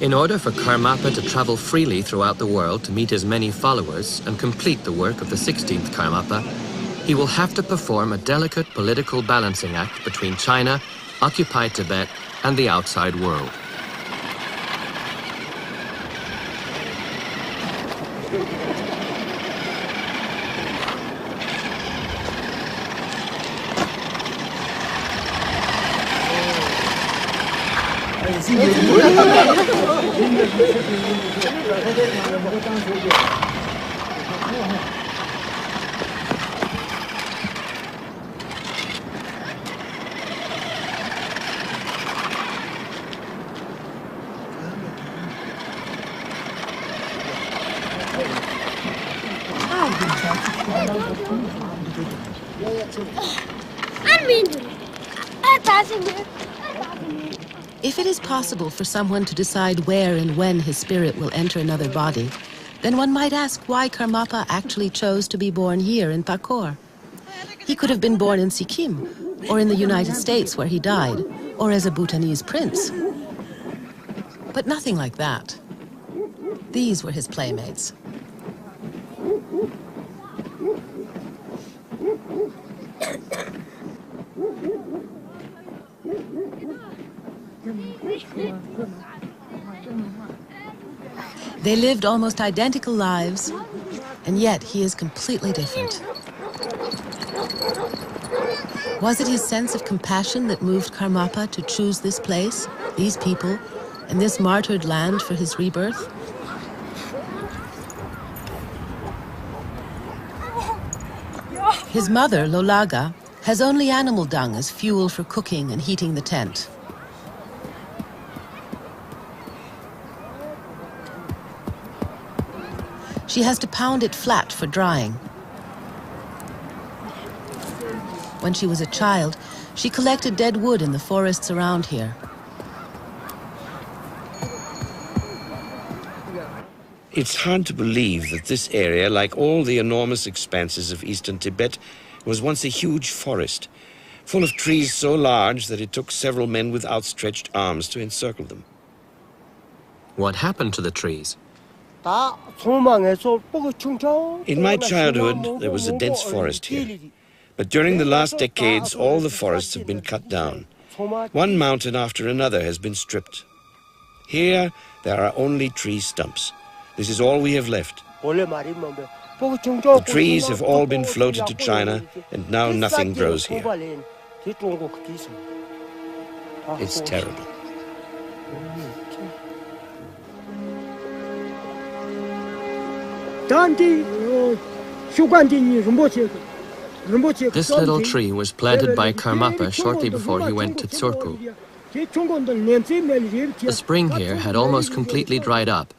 In order for Karmapa to travel freely throughout the world to meet his many followers and complete the work of the 16th Karmapa, he will have to perform a delicate political balancing act between China, occupied Tibet, and the outside world. If it is possible for someone to decide where and when his spirit will enter another body, then one might ask why Karmapa actually chose to be born here in Pakur. He could have been born in Sikkim, or in the United States where he died, or as a Bhutanese prince. But nothing like that. These were his playmates. They lived almost identical lives, and yet he is completely different. Was it his sense of compassion that moved Karmapa to choose this place, these people, and this martyred land for his rebirth? His mother, Lolaga, has only animal dung as fuel for cooking and heating the tent. She has to pound it flat for drying. When she was a child, she collected dead wood in the forests around here. It's hard to believe that this area, like all the enormous expanses of eastern Tibet, was once a huge forest, full of trees so large that it took several men with outstretched arms to encircle them. What happened to the trees? In my childhood, there was a dense forest here. But during the last decades, all the forests have been cut down. One mountain after another has been stripped. Here, there are only tree stumps. This is all we have left. The trees have all been floated to China, and now nothing grows here. It's terrible. This little tree was planted by Karmapa shortly before he went to Tsorpu. The spring here had almost completely dried up,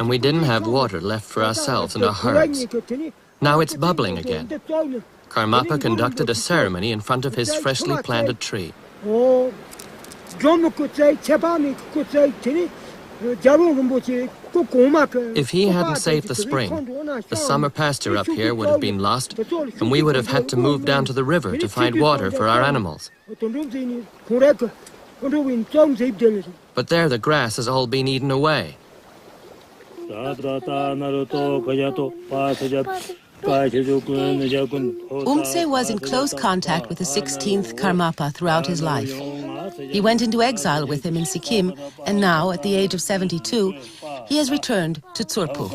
and we didn't have water left for ourselves and our herds. Now it's bubbling again. Karmapa conducted a ceremony in front of his freshly planted tree. If he hadn't saved the spring, the summer pasture up here would have been lost, and we would have had to move down to the river to find water for our animals. But there the grass has all been eaten away. Umse was in close contact with the 16th Karmapa throughout his life. He went into exile with him in Sikkim, and now, at the age of 72, he has returned to Tsorpu.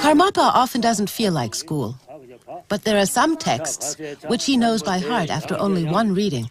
Karmapa often doesn't feel like school. But there are some texts which he knows by heart after only one reading.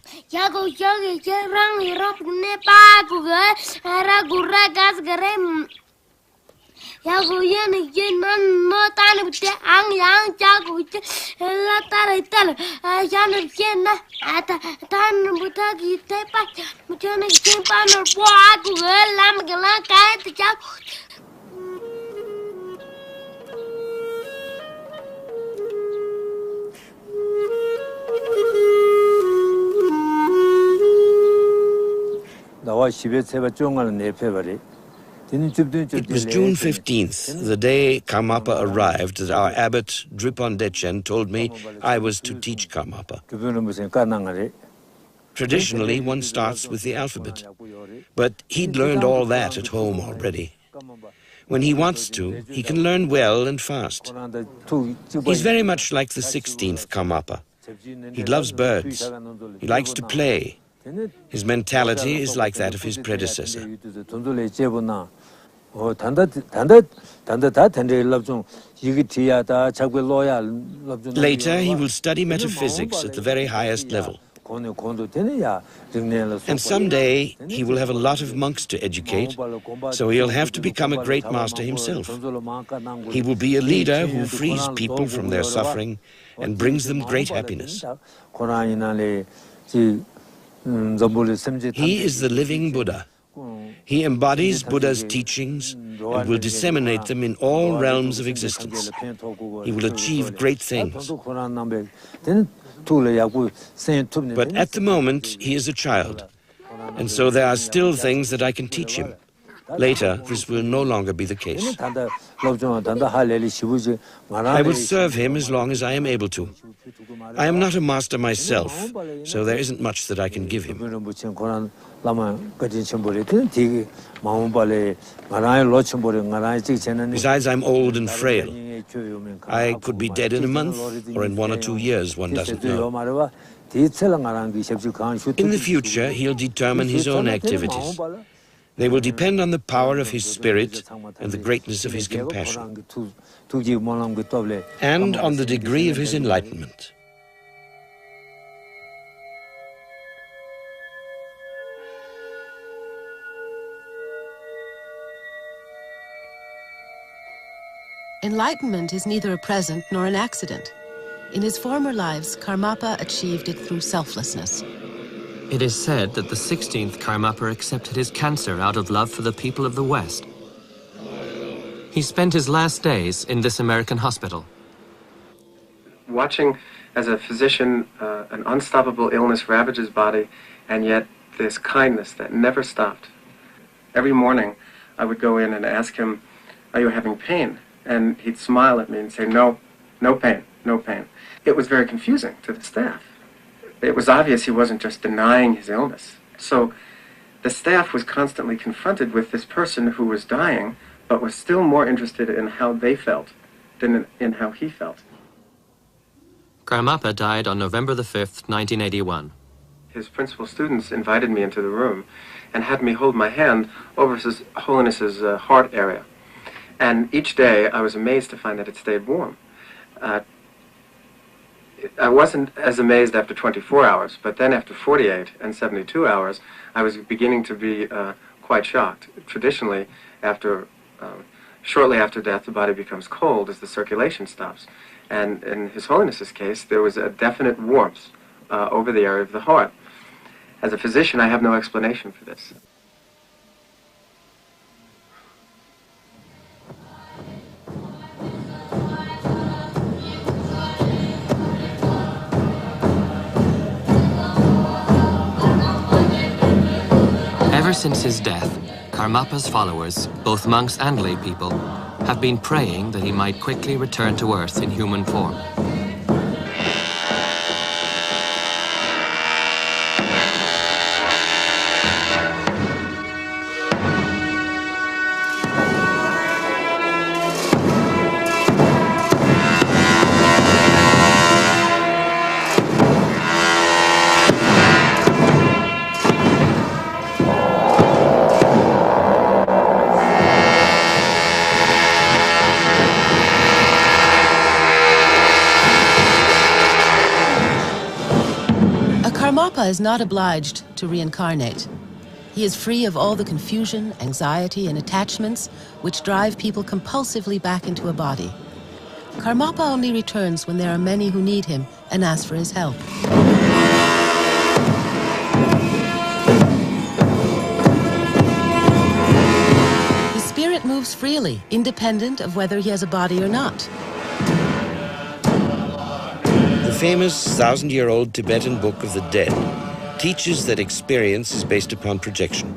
It was June 15th, the day Karmapa arrived, that our abbot Dripon Dechen told me I was to teach Karmapa. Traditionally, one starts with the alphabet, but he'd learned all that at home already. When he wants to, he can learn well and fast. He's very much like the 16th Karmapa. He loves birds. He likes to play. His mentality is like that of his predecessor. Later, he will study metaphysics at the very highest level. And someday, he will have a lot of monks to educate, so he'll have to become a great master himself. He will be a leader who frees people from their suffering and brings them great happiness. He is the living Buddha. He embodies Buddha's teachings and will disseminate them in all realms of existence. He will achieve great things. But at the moment, he is a child, and so there are still things that I can teach him. Later, this will no longer be the case. I will serve him as long as I am able to. I am not a master myself, so there isn't much that I can give him. Besides, I'm old and frail. I could be dead in a month, or in 1 or 2 years, one doesn't know. In the future, he'll determine his own activities. They will depend on the power of his spirit and the greatness of his compassion, and on the degree of his enlightenment. Enlightenment is neither a present nor an accident. In his former lives, Karmapa achieved it through selflessness. It is said that the 16th Karmapa accepted his cancer out of love for the people of the West. He spent his last days in this American hospital. Watching as a physician an unstoppable illness ravage his body, and yet this kindness that never stopped. Every morning, I would go in and ask him, "Are you having pain?" And he'd smile at me and say, "No, no pain, no pain." It was very confusing to the staff. It was obvious he wasn't just denying his illness. So the staff was constantly confronted with this person who was dying, but was still more interested in how they felt than in how he felt. Karmapa died on November the 5th, 1981. His principal students invited me into the room and had me hold my hand over His Holiness's heart area. And each day I was amazed to find that it stayed warm. I wasn't as amazed after 24 hours, but then after 48 and 72 hours, I was beginning to be quite shocked. Traditionally, shortly after death, the body becomes cold as the circulation stops. And in His Holiness's case, there was a definite warmth over the area of the heart. As a physician, I have no explanation for this. Ever since his death, Karmapa's followers, both monks and lay people, have been praying that he might quickly return to Earth in human form. Karmapa is not obliged to reincarnate. He is free of all the confusion, anxiety, and attachments which drive people compulsively back into a body. Karmapa only returns when there are many who need him and ask for his help. His spirit moves freely, independent of whether he has a body or not. The famous 1,000-year-old Tibetan Book of the Dead teaches that experience is based upon projection.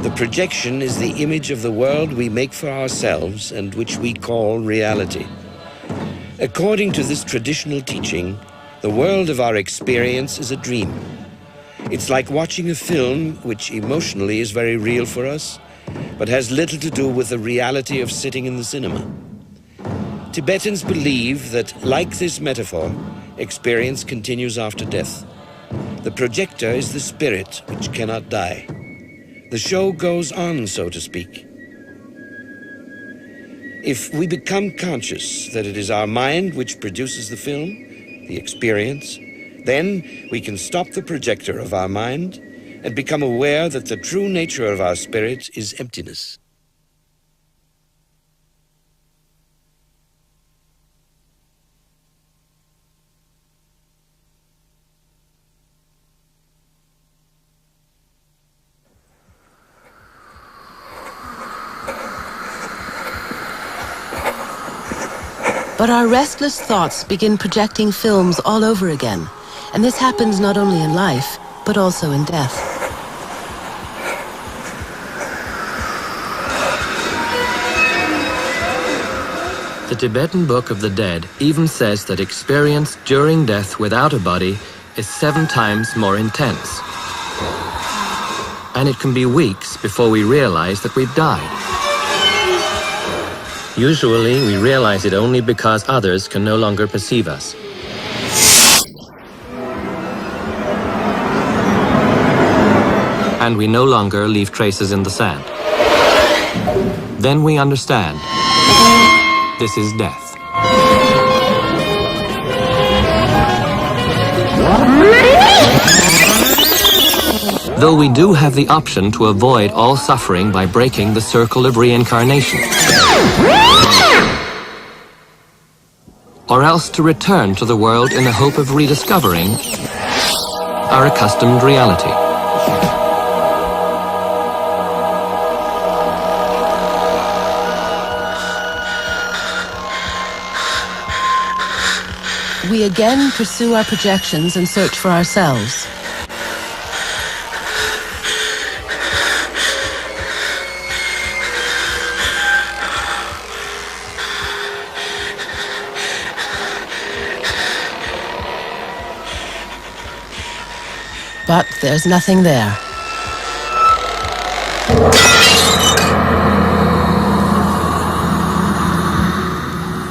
The projection is the image of the world we make for ourselves and which we call reality. According to this traditional teaching, the world of our experience is a dream. It's like watching a film which emotionally is very real for us, but has little to do with the reality of sitting in the cinema. Tibetans believe that, like this metaphor, experience continues after death. The projector is the spirit which cannot die. The show goes on, so to speak. If we become conscious that it is our mind which produces the film, the experience, then we can stop the projector of our mind and become aware that the true nature of our spirit is emptiness. But our restless thoughts begin projecting films all over again, and this happens not only in life, but also in death. The Tibetan Book of the Dead even says that experience during death without a body is 7 times more intense. And it can be weeks before we realize that we've died. Usually, we realize it only because others can no longer perceive us. And we no longer leave traces in the sand. Then we understand. This is death. Though we do have the option to avoid all suffering by breaking the circle of reincarnation. Or else to return to the world in the hope of rediscovering our accustomed reality. We again pursue our projections and search for ourselves. But there's nothing there.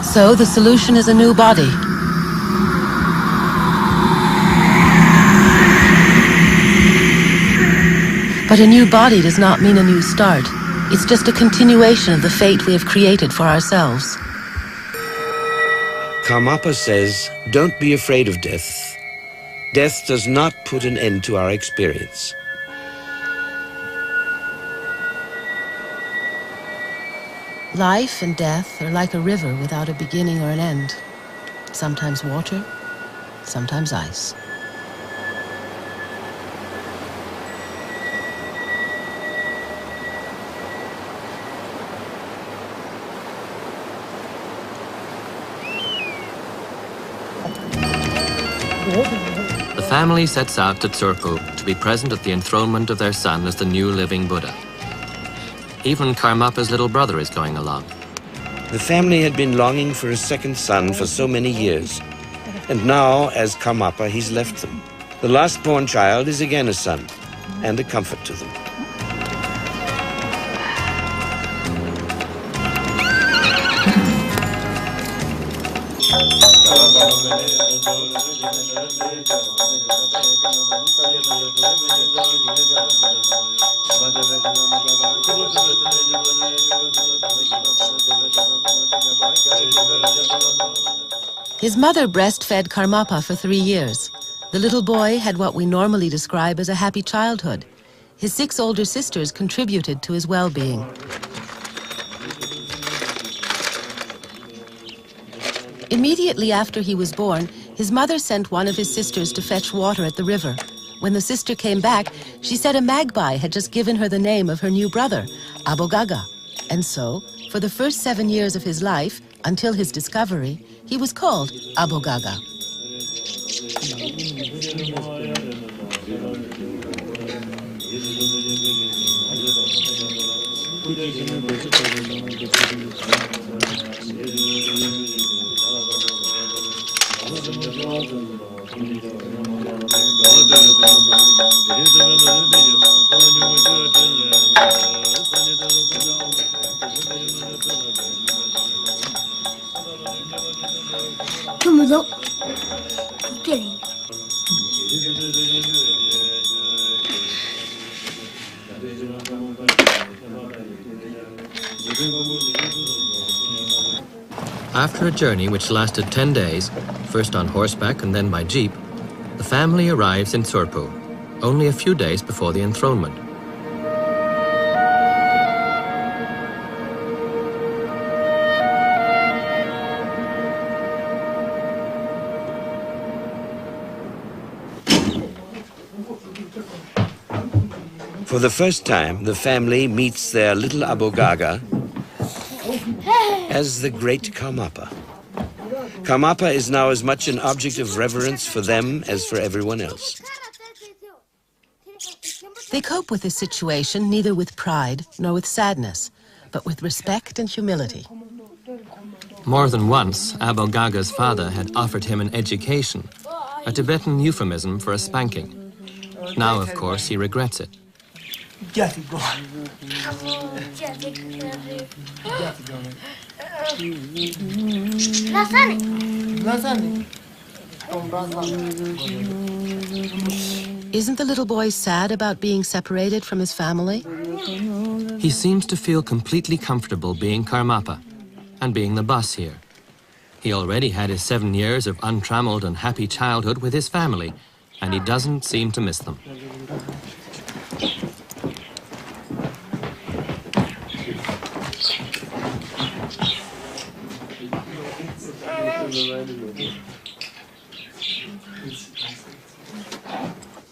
So the solution is a new body. But a new body does not mean a new start. It's just a continuation of the fate we have created for ourselves. Karmapa says, don't be afraid of death. Death does not put an end to our experience. Life and death are like a river without a beginning or an end. Sometimes water, sometimes ice. The family sets out to Tsurpu to be present at the enthronement of their son as the new living Buddha. Even Karmapa's little brother is going along. The family had been longing for a second son for so many years, and now, as Karmapa, he's left them. The last-born child is again a son, and a comfort to them. His mother breastfed Karmapa for 3 years. The little boy had what we normally describe as a happy childhood. His 6 older sisters contributed to his well-being. Immediately after he was born, his mother sent one of his sisters to fetch water at the river. When the sister came back, she said a magpie had just given her the name of her new brother, Abogaga. And so, for the first 7 years of his life, until his discovery, he was called Abogaga. After a journey which lasted 10 days, first on horseback and then by jeep, the family arrives in Tsurpu, only a few days before the enthronement. For the first time, the family meets their little Abogaga as the great Karmapa. Karmapa is now as much an object of reverence for them as for everyone else. They cope with this situation neither with pride nor with sadness, but with respect and humility. More than once, Abogaga's father had offered him an education, a Tibetan euphemism for a spanking. Now, of course, he regrets it. Isn't the little boy sad about being separated from his family? He seems to feel completely comfortable being Karmapa and being the boss here. He already had his 7 years of untrammeled and happy childhood with his family, and he doesn't seem to miss them.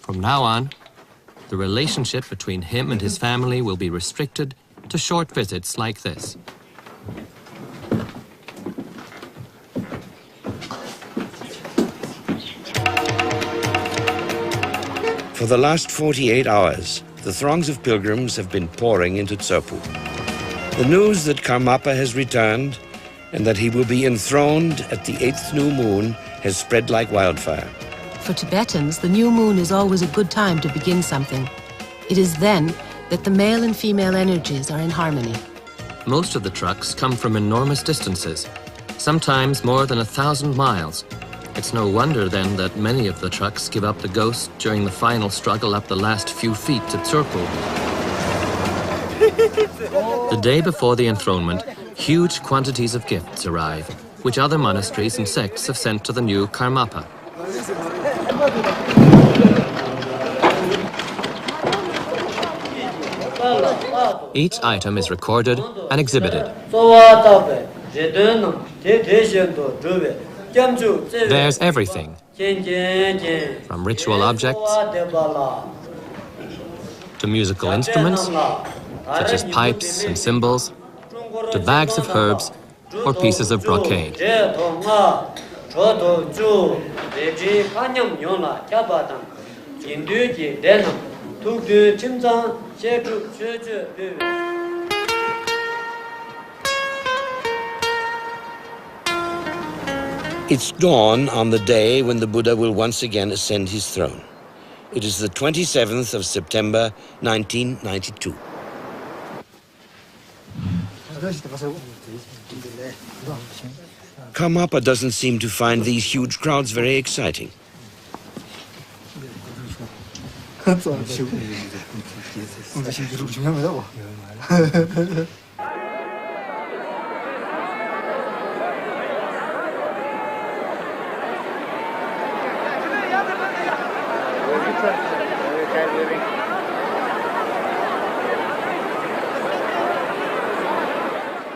From now on, the relationship between him and his family will be restricted to short visits like this. For the last 48 hours, the throngs of pilgrims have been pouring into Tsurpu. The news that Karmapa has returned and that he will be enthroned at the 8th new moon has spread like wildfire. For Tibetans, the new moon is always a good time to begin something. It is then that the male and female energies are in harmony. Most of the trucks come from enormous distances, sometimes more than 1,000 miles. It's no wonder then that many of the trucks give up the ghost during the final struggle up the last few feet to Tsurpo. The day before the enthronement, huge quantities of gifts arrive, which other monasteries and sects have sent to the new Karmapa. Each item is recorded and exhibited. There's everything, from ritual objects to musical instruments, such as pipes and cymbals, to bags of herbs or pieces of brocade. It's dawn on the day when the Buddha will once again ascend his throne. It is the 27th of September, 1992. Karmapa doesn't seem to find these huge crowds very exciting.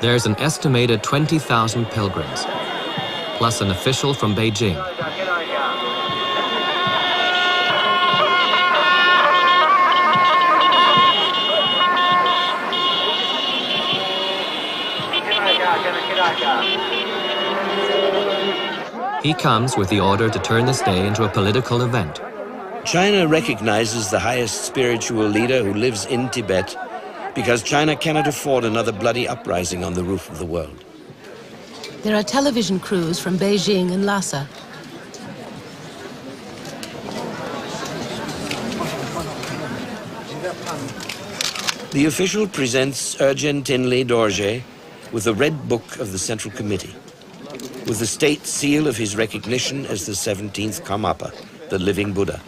There's an estimated 20,000 pilgrims, plus an official from Beijing. He comes with the order to turn this day into a political event. China recognizes the highest spiritual leader who lives in Tibet because China cannot afford another bloody uprising on the roof of the world. There are television crews from Beijing and Lhasa. The official presents Rangjung Rigpe Dorje with the Red Book of the Central Committee, with the state seal of his recognition as the 17th Karmapa, the living Buddha.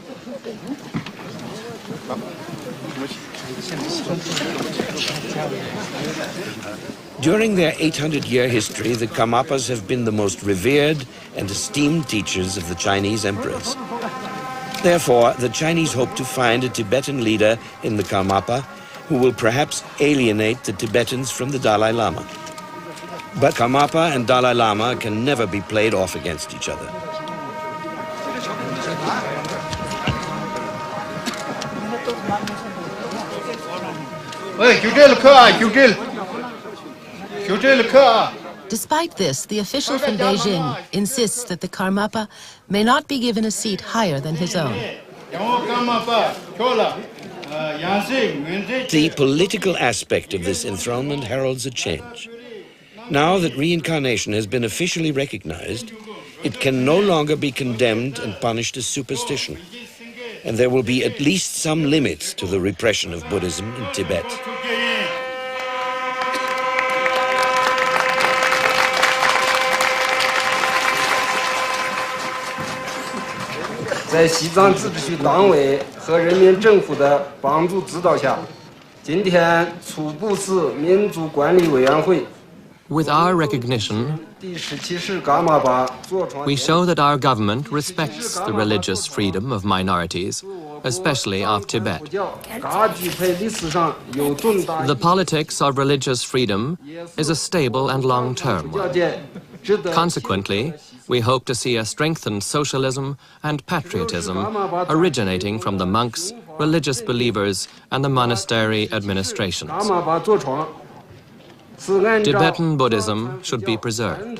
During their 800-year history, the Karmapas have been the most revered and esteemed teachers of the Chinese emperors. Therefore, the Chinese hope to find a Tibetan leader in the Karmapa who will perhaps alienate the Tibetans from the Dalai Lama. But Karmapa and Dalai Lama can never be played off against each other. Despite this, the official from Beijing insists that the Karmapa may not be given a seat higher than his own. The political aspect of this enthronement heralds a change. Now that reincarnation has been officially recognized, it can no longer be condemned and punished as superstition. And there will be at least some limits to the repression of Buddhism in Tibet. With our recognition, we show that our government respects the religious freedom of minorities, especially of Tibet. The politics of religious freedom is a stable and long-term one. Consequently, we hope to see a strengthened socialism and patriotism originating from the monks, religious believers, and the monastery administrations. Tibetan Buddhism should be preserved.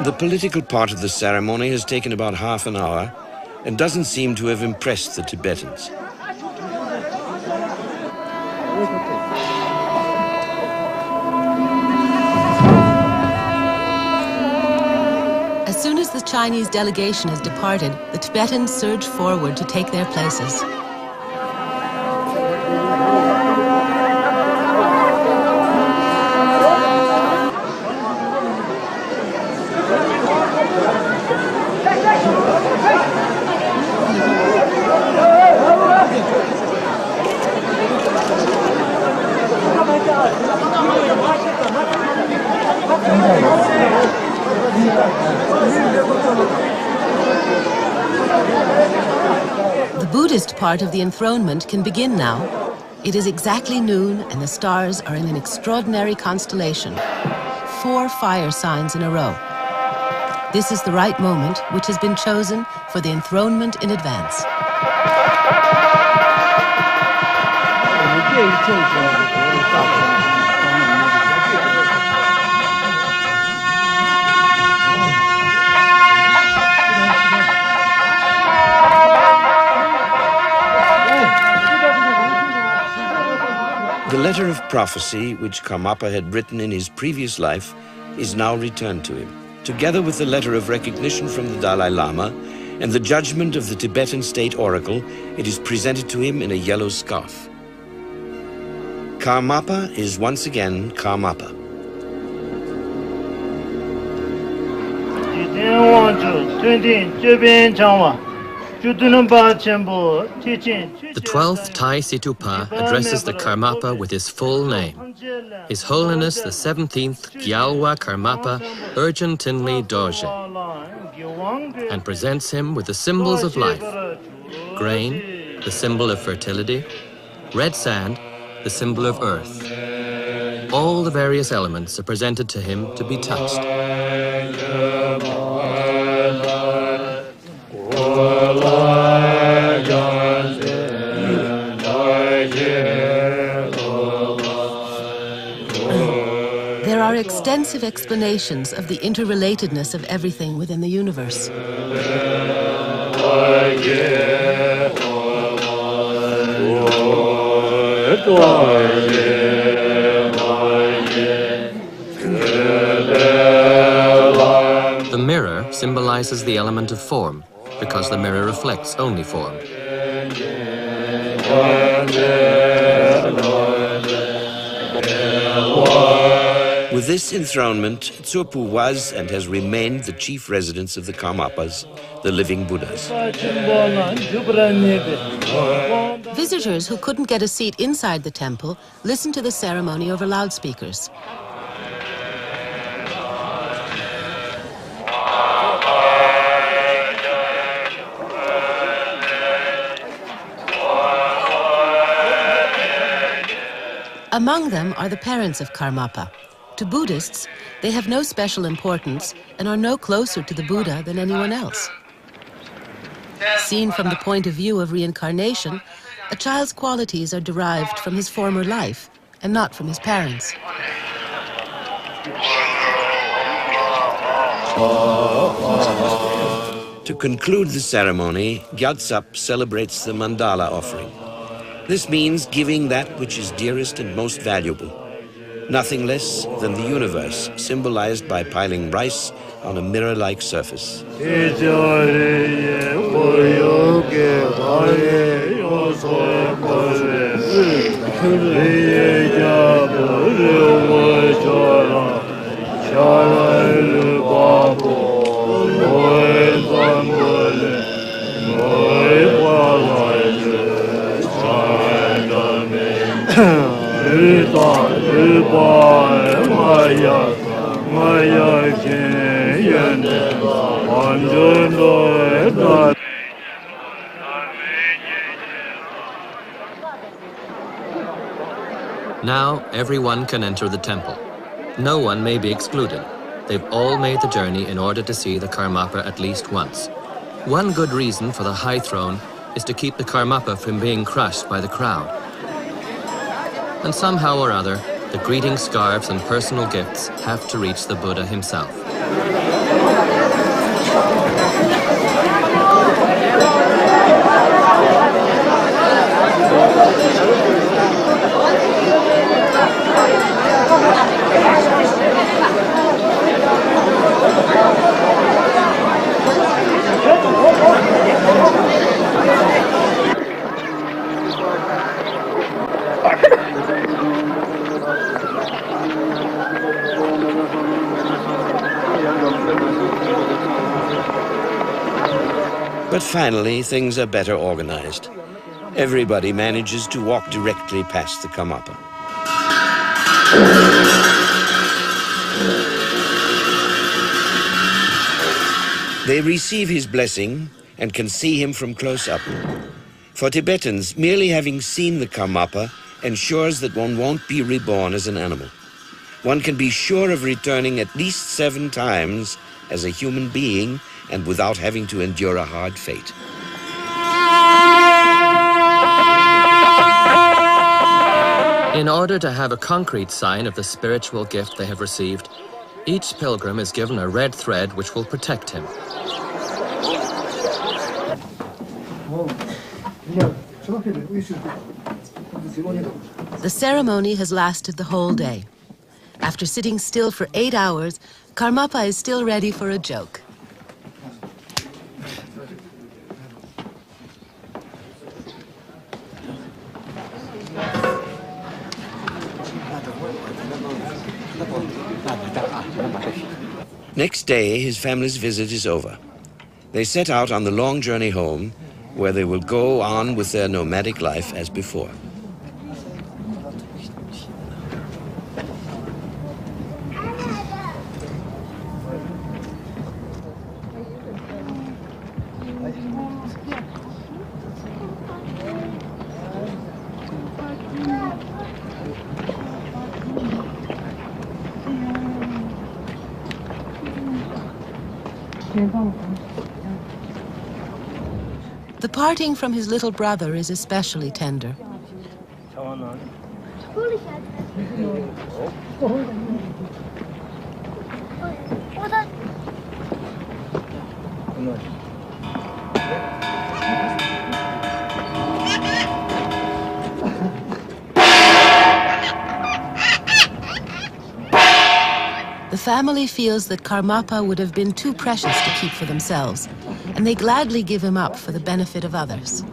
The political part of the ceremony has taken about half an hour, and doesn't seem to have impressed the Tibetans. As soon as the Chinese delegation has departed, the Tibetans surge forward to take their places. The Buddhist part of the enthronement can begin now. It is exactly noon and the stars are in an extraordinary constellation. 4 fire signs in a row. This is the right moment which has been chosen for the enthronement in advance. The letter of prophecy which Karmapa had written in his previous life is now returned to him, together with the letter of recognition from the Dalai Lama and the judgment of the Tibetan state oracle. It is presented to him in a yellow scarf. Karmapa is once again Karmapa. The 12th Thai Situpa addresses the Karmapa with his full name. His Holiness the 17th Gyalwa Karmapa Urgent Tinley Dorje, and presents him with the symbols of life: grain, the symbol of fertility; red sand, the symbol of earth. All the various elements are presented to him to be touched. There are extensive explanations of the interrelatedness of everything within the universe. The mirror symbolizes the element of form, because the mirror reflects only form. With this enthronement, Tsurpu was and has remained the chief residence of the Karmapas, the living Buddhas. Visitors who couldn't get a seat inside the temple listened to the ceremony over loudspeakers. Among them are the parents of Karmapa. To Buddhists, they have no special importance and are no closer to the Buddha than anyone else. Seen from the point of view of reincarnation, a child's qualities are derived from his former life and not from his parents. To conclude the ceremony, Gyaltsap celebrates the mandala offering. This means giving that which is dearest and most valuable, nothing less than the universe, symbolized by piling rice on a mirror-like surface. Now everyone can enter the temple. No one may be excluded. They've all made the journey in order to see the Karmapa at least once. One good reason for the high throne is to keep the Karmapa from being crushed by the crowd. And somehow or other, the greeting scarves and personal gifts have to reach the Buddha himself. But finally, things are better organized. Everybody manages to walk directly past the Karmapa. They receive his blessing and can see him from close up. For Tibetans, merely having seen the Karmapa ensures that one won't be reborn as an animal. One can be sure of returning at least 7 times as a human being and without having to endure a hard fate. In order to have a concrete sign of the spiritual gift they have received, each pilgrim is given a red thread which will protect him. The ceremony has lasted the whole day. After sitting still for 8 hours, Karmapa is still ready for a joke. Next day, his family's visit is over. They set out on the long journey home, where they will go on with their nomadic life as before. The parting from his little brother is especially tender. The family feels that Karmapa would have been too precious to keep for themselves, and they gladly give him up for the benefit of others.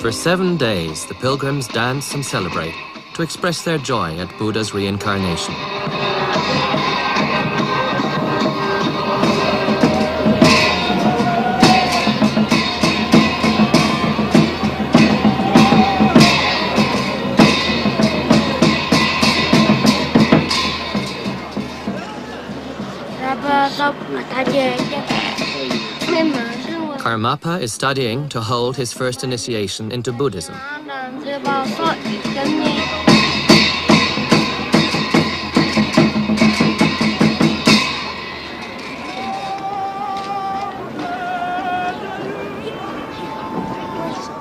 For 7 days, the pilgrims dance and celebrate to express their joy at Buddha's reincarnation. Karmapa is studying to hold his first initiation into Buddhism.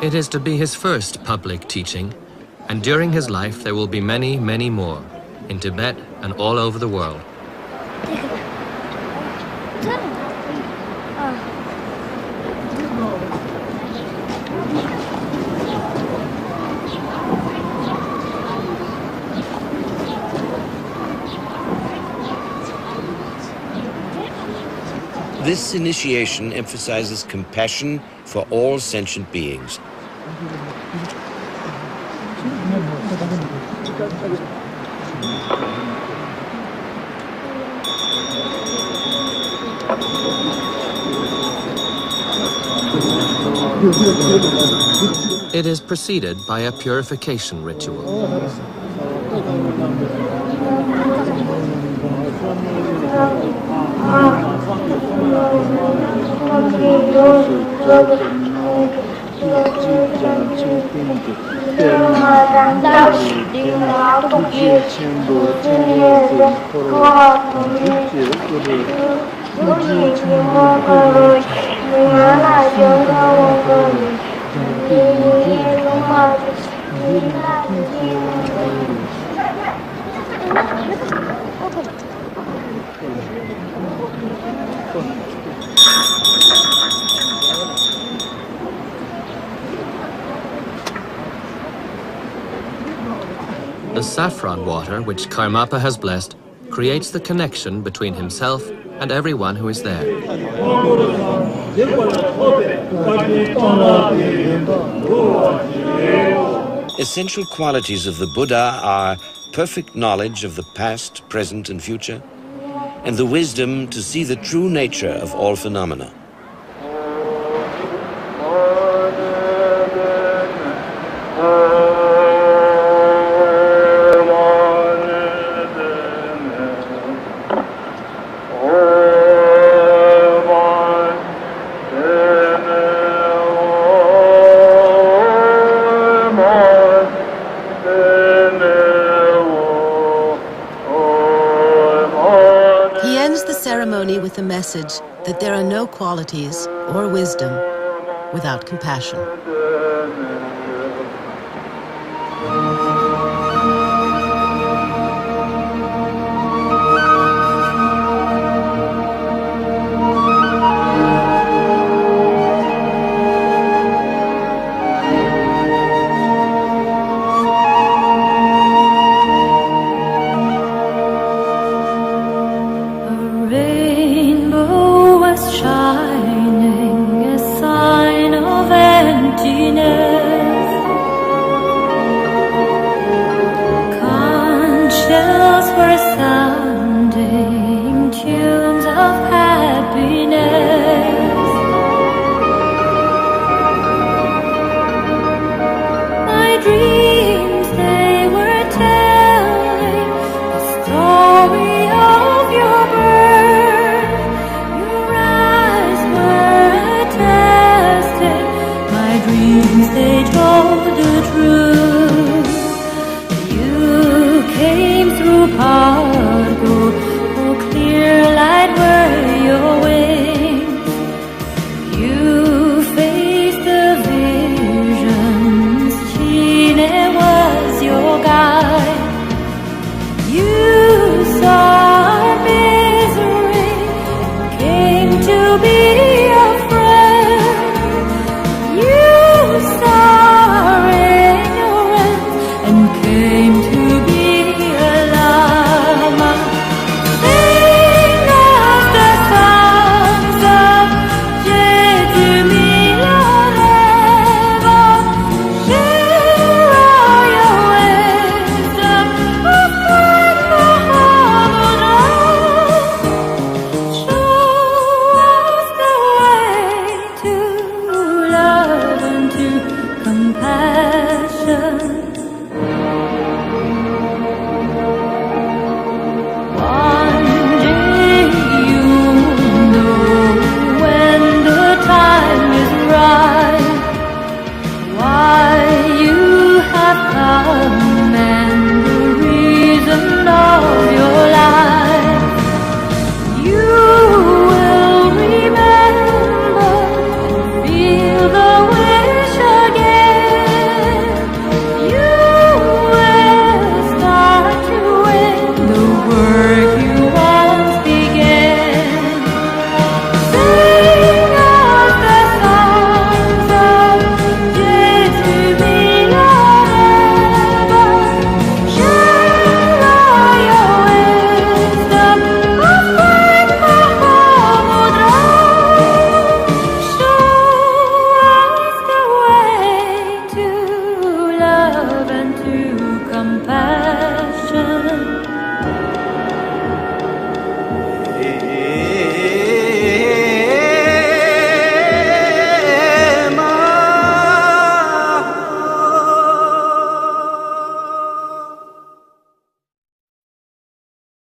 It is to be his first public teaching, and during his life there will be many, many more, in Tibet and all over the world. This initiation emphasizes compassion for all sentient beings. It is preceded by a purification ritual. The saffron water, which Karmapa has blessed, creates the connection between himself and everyone who is there. Essential qualities of the Buddha are perfect knowledge of the past, present, and future, and the wisdom to see the true nature of all phenomena. With the message that there are no qualities or wisdom without compassion.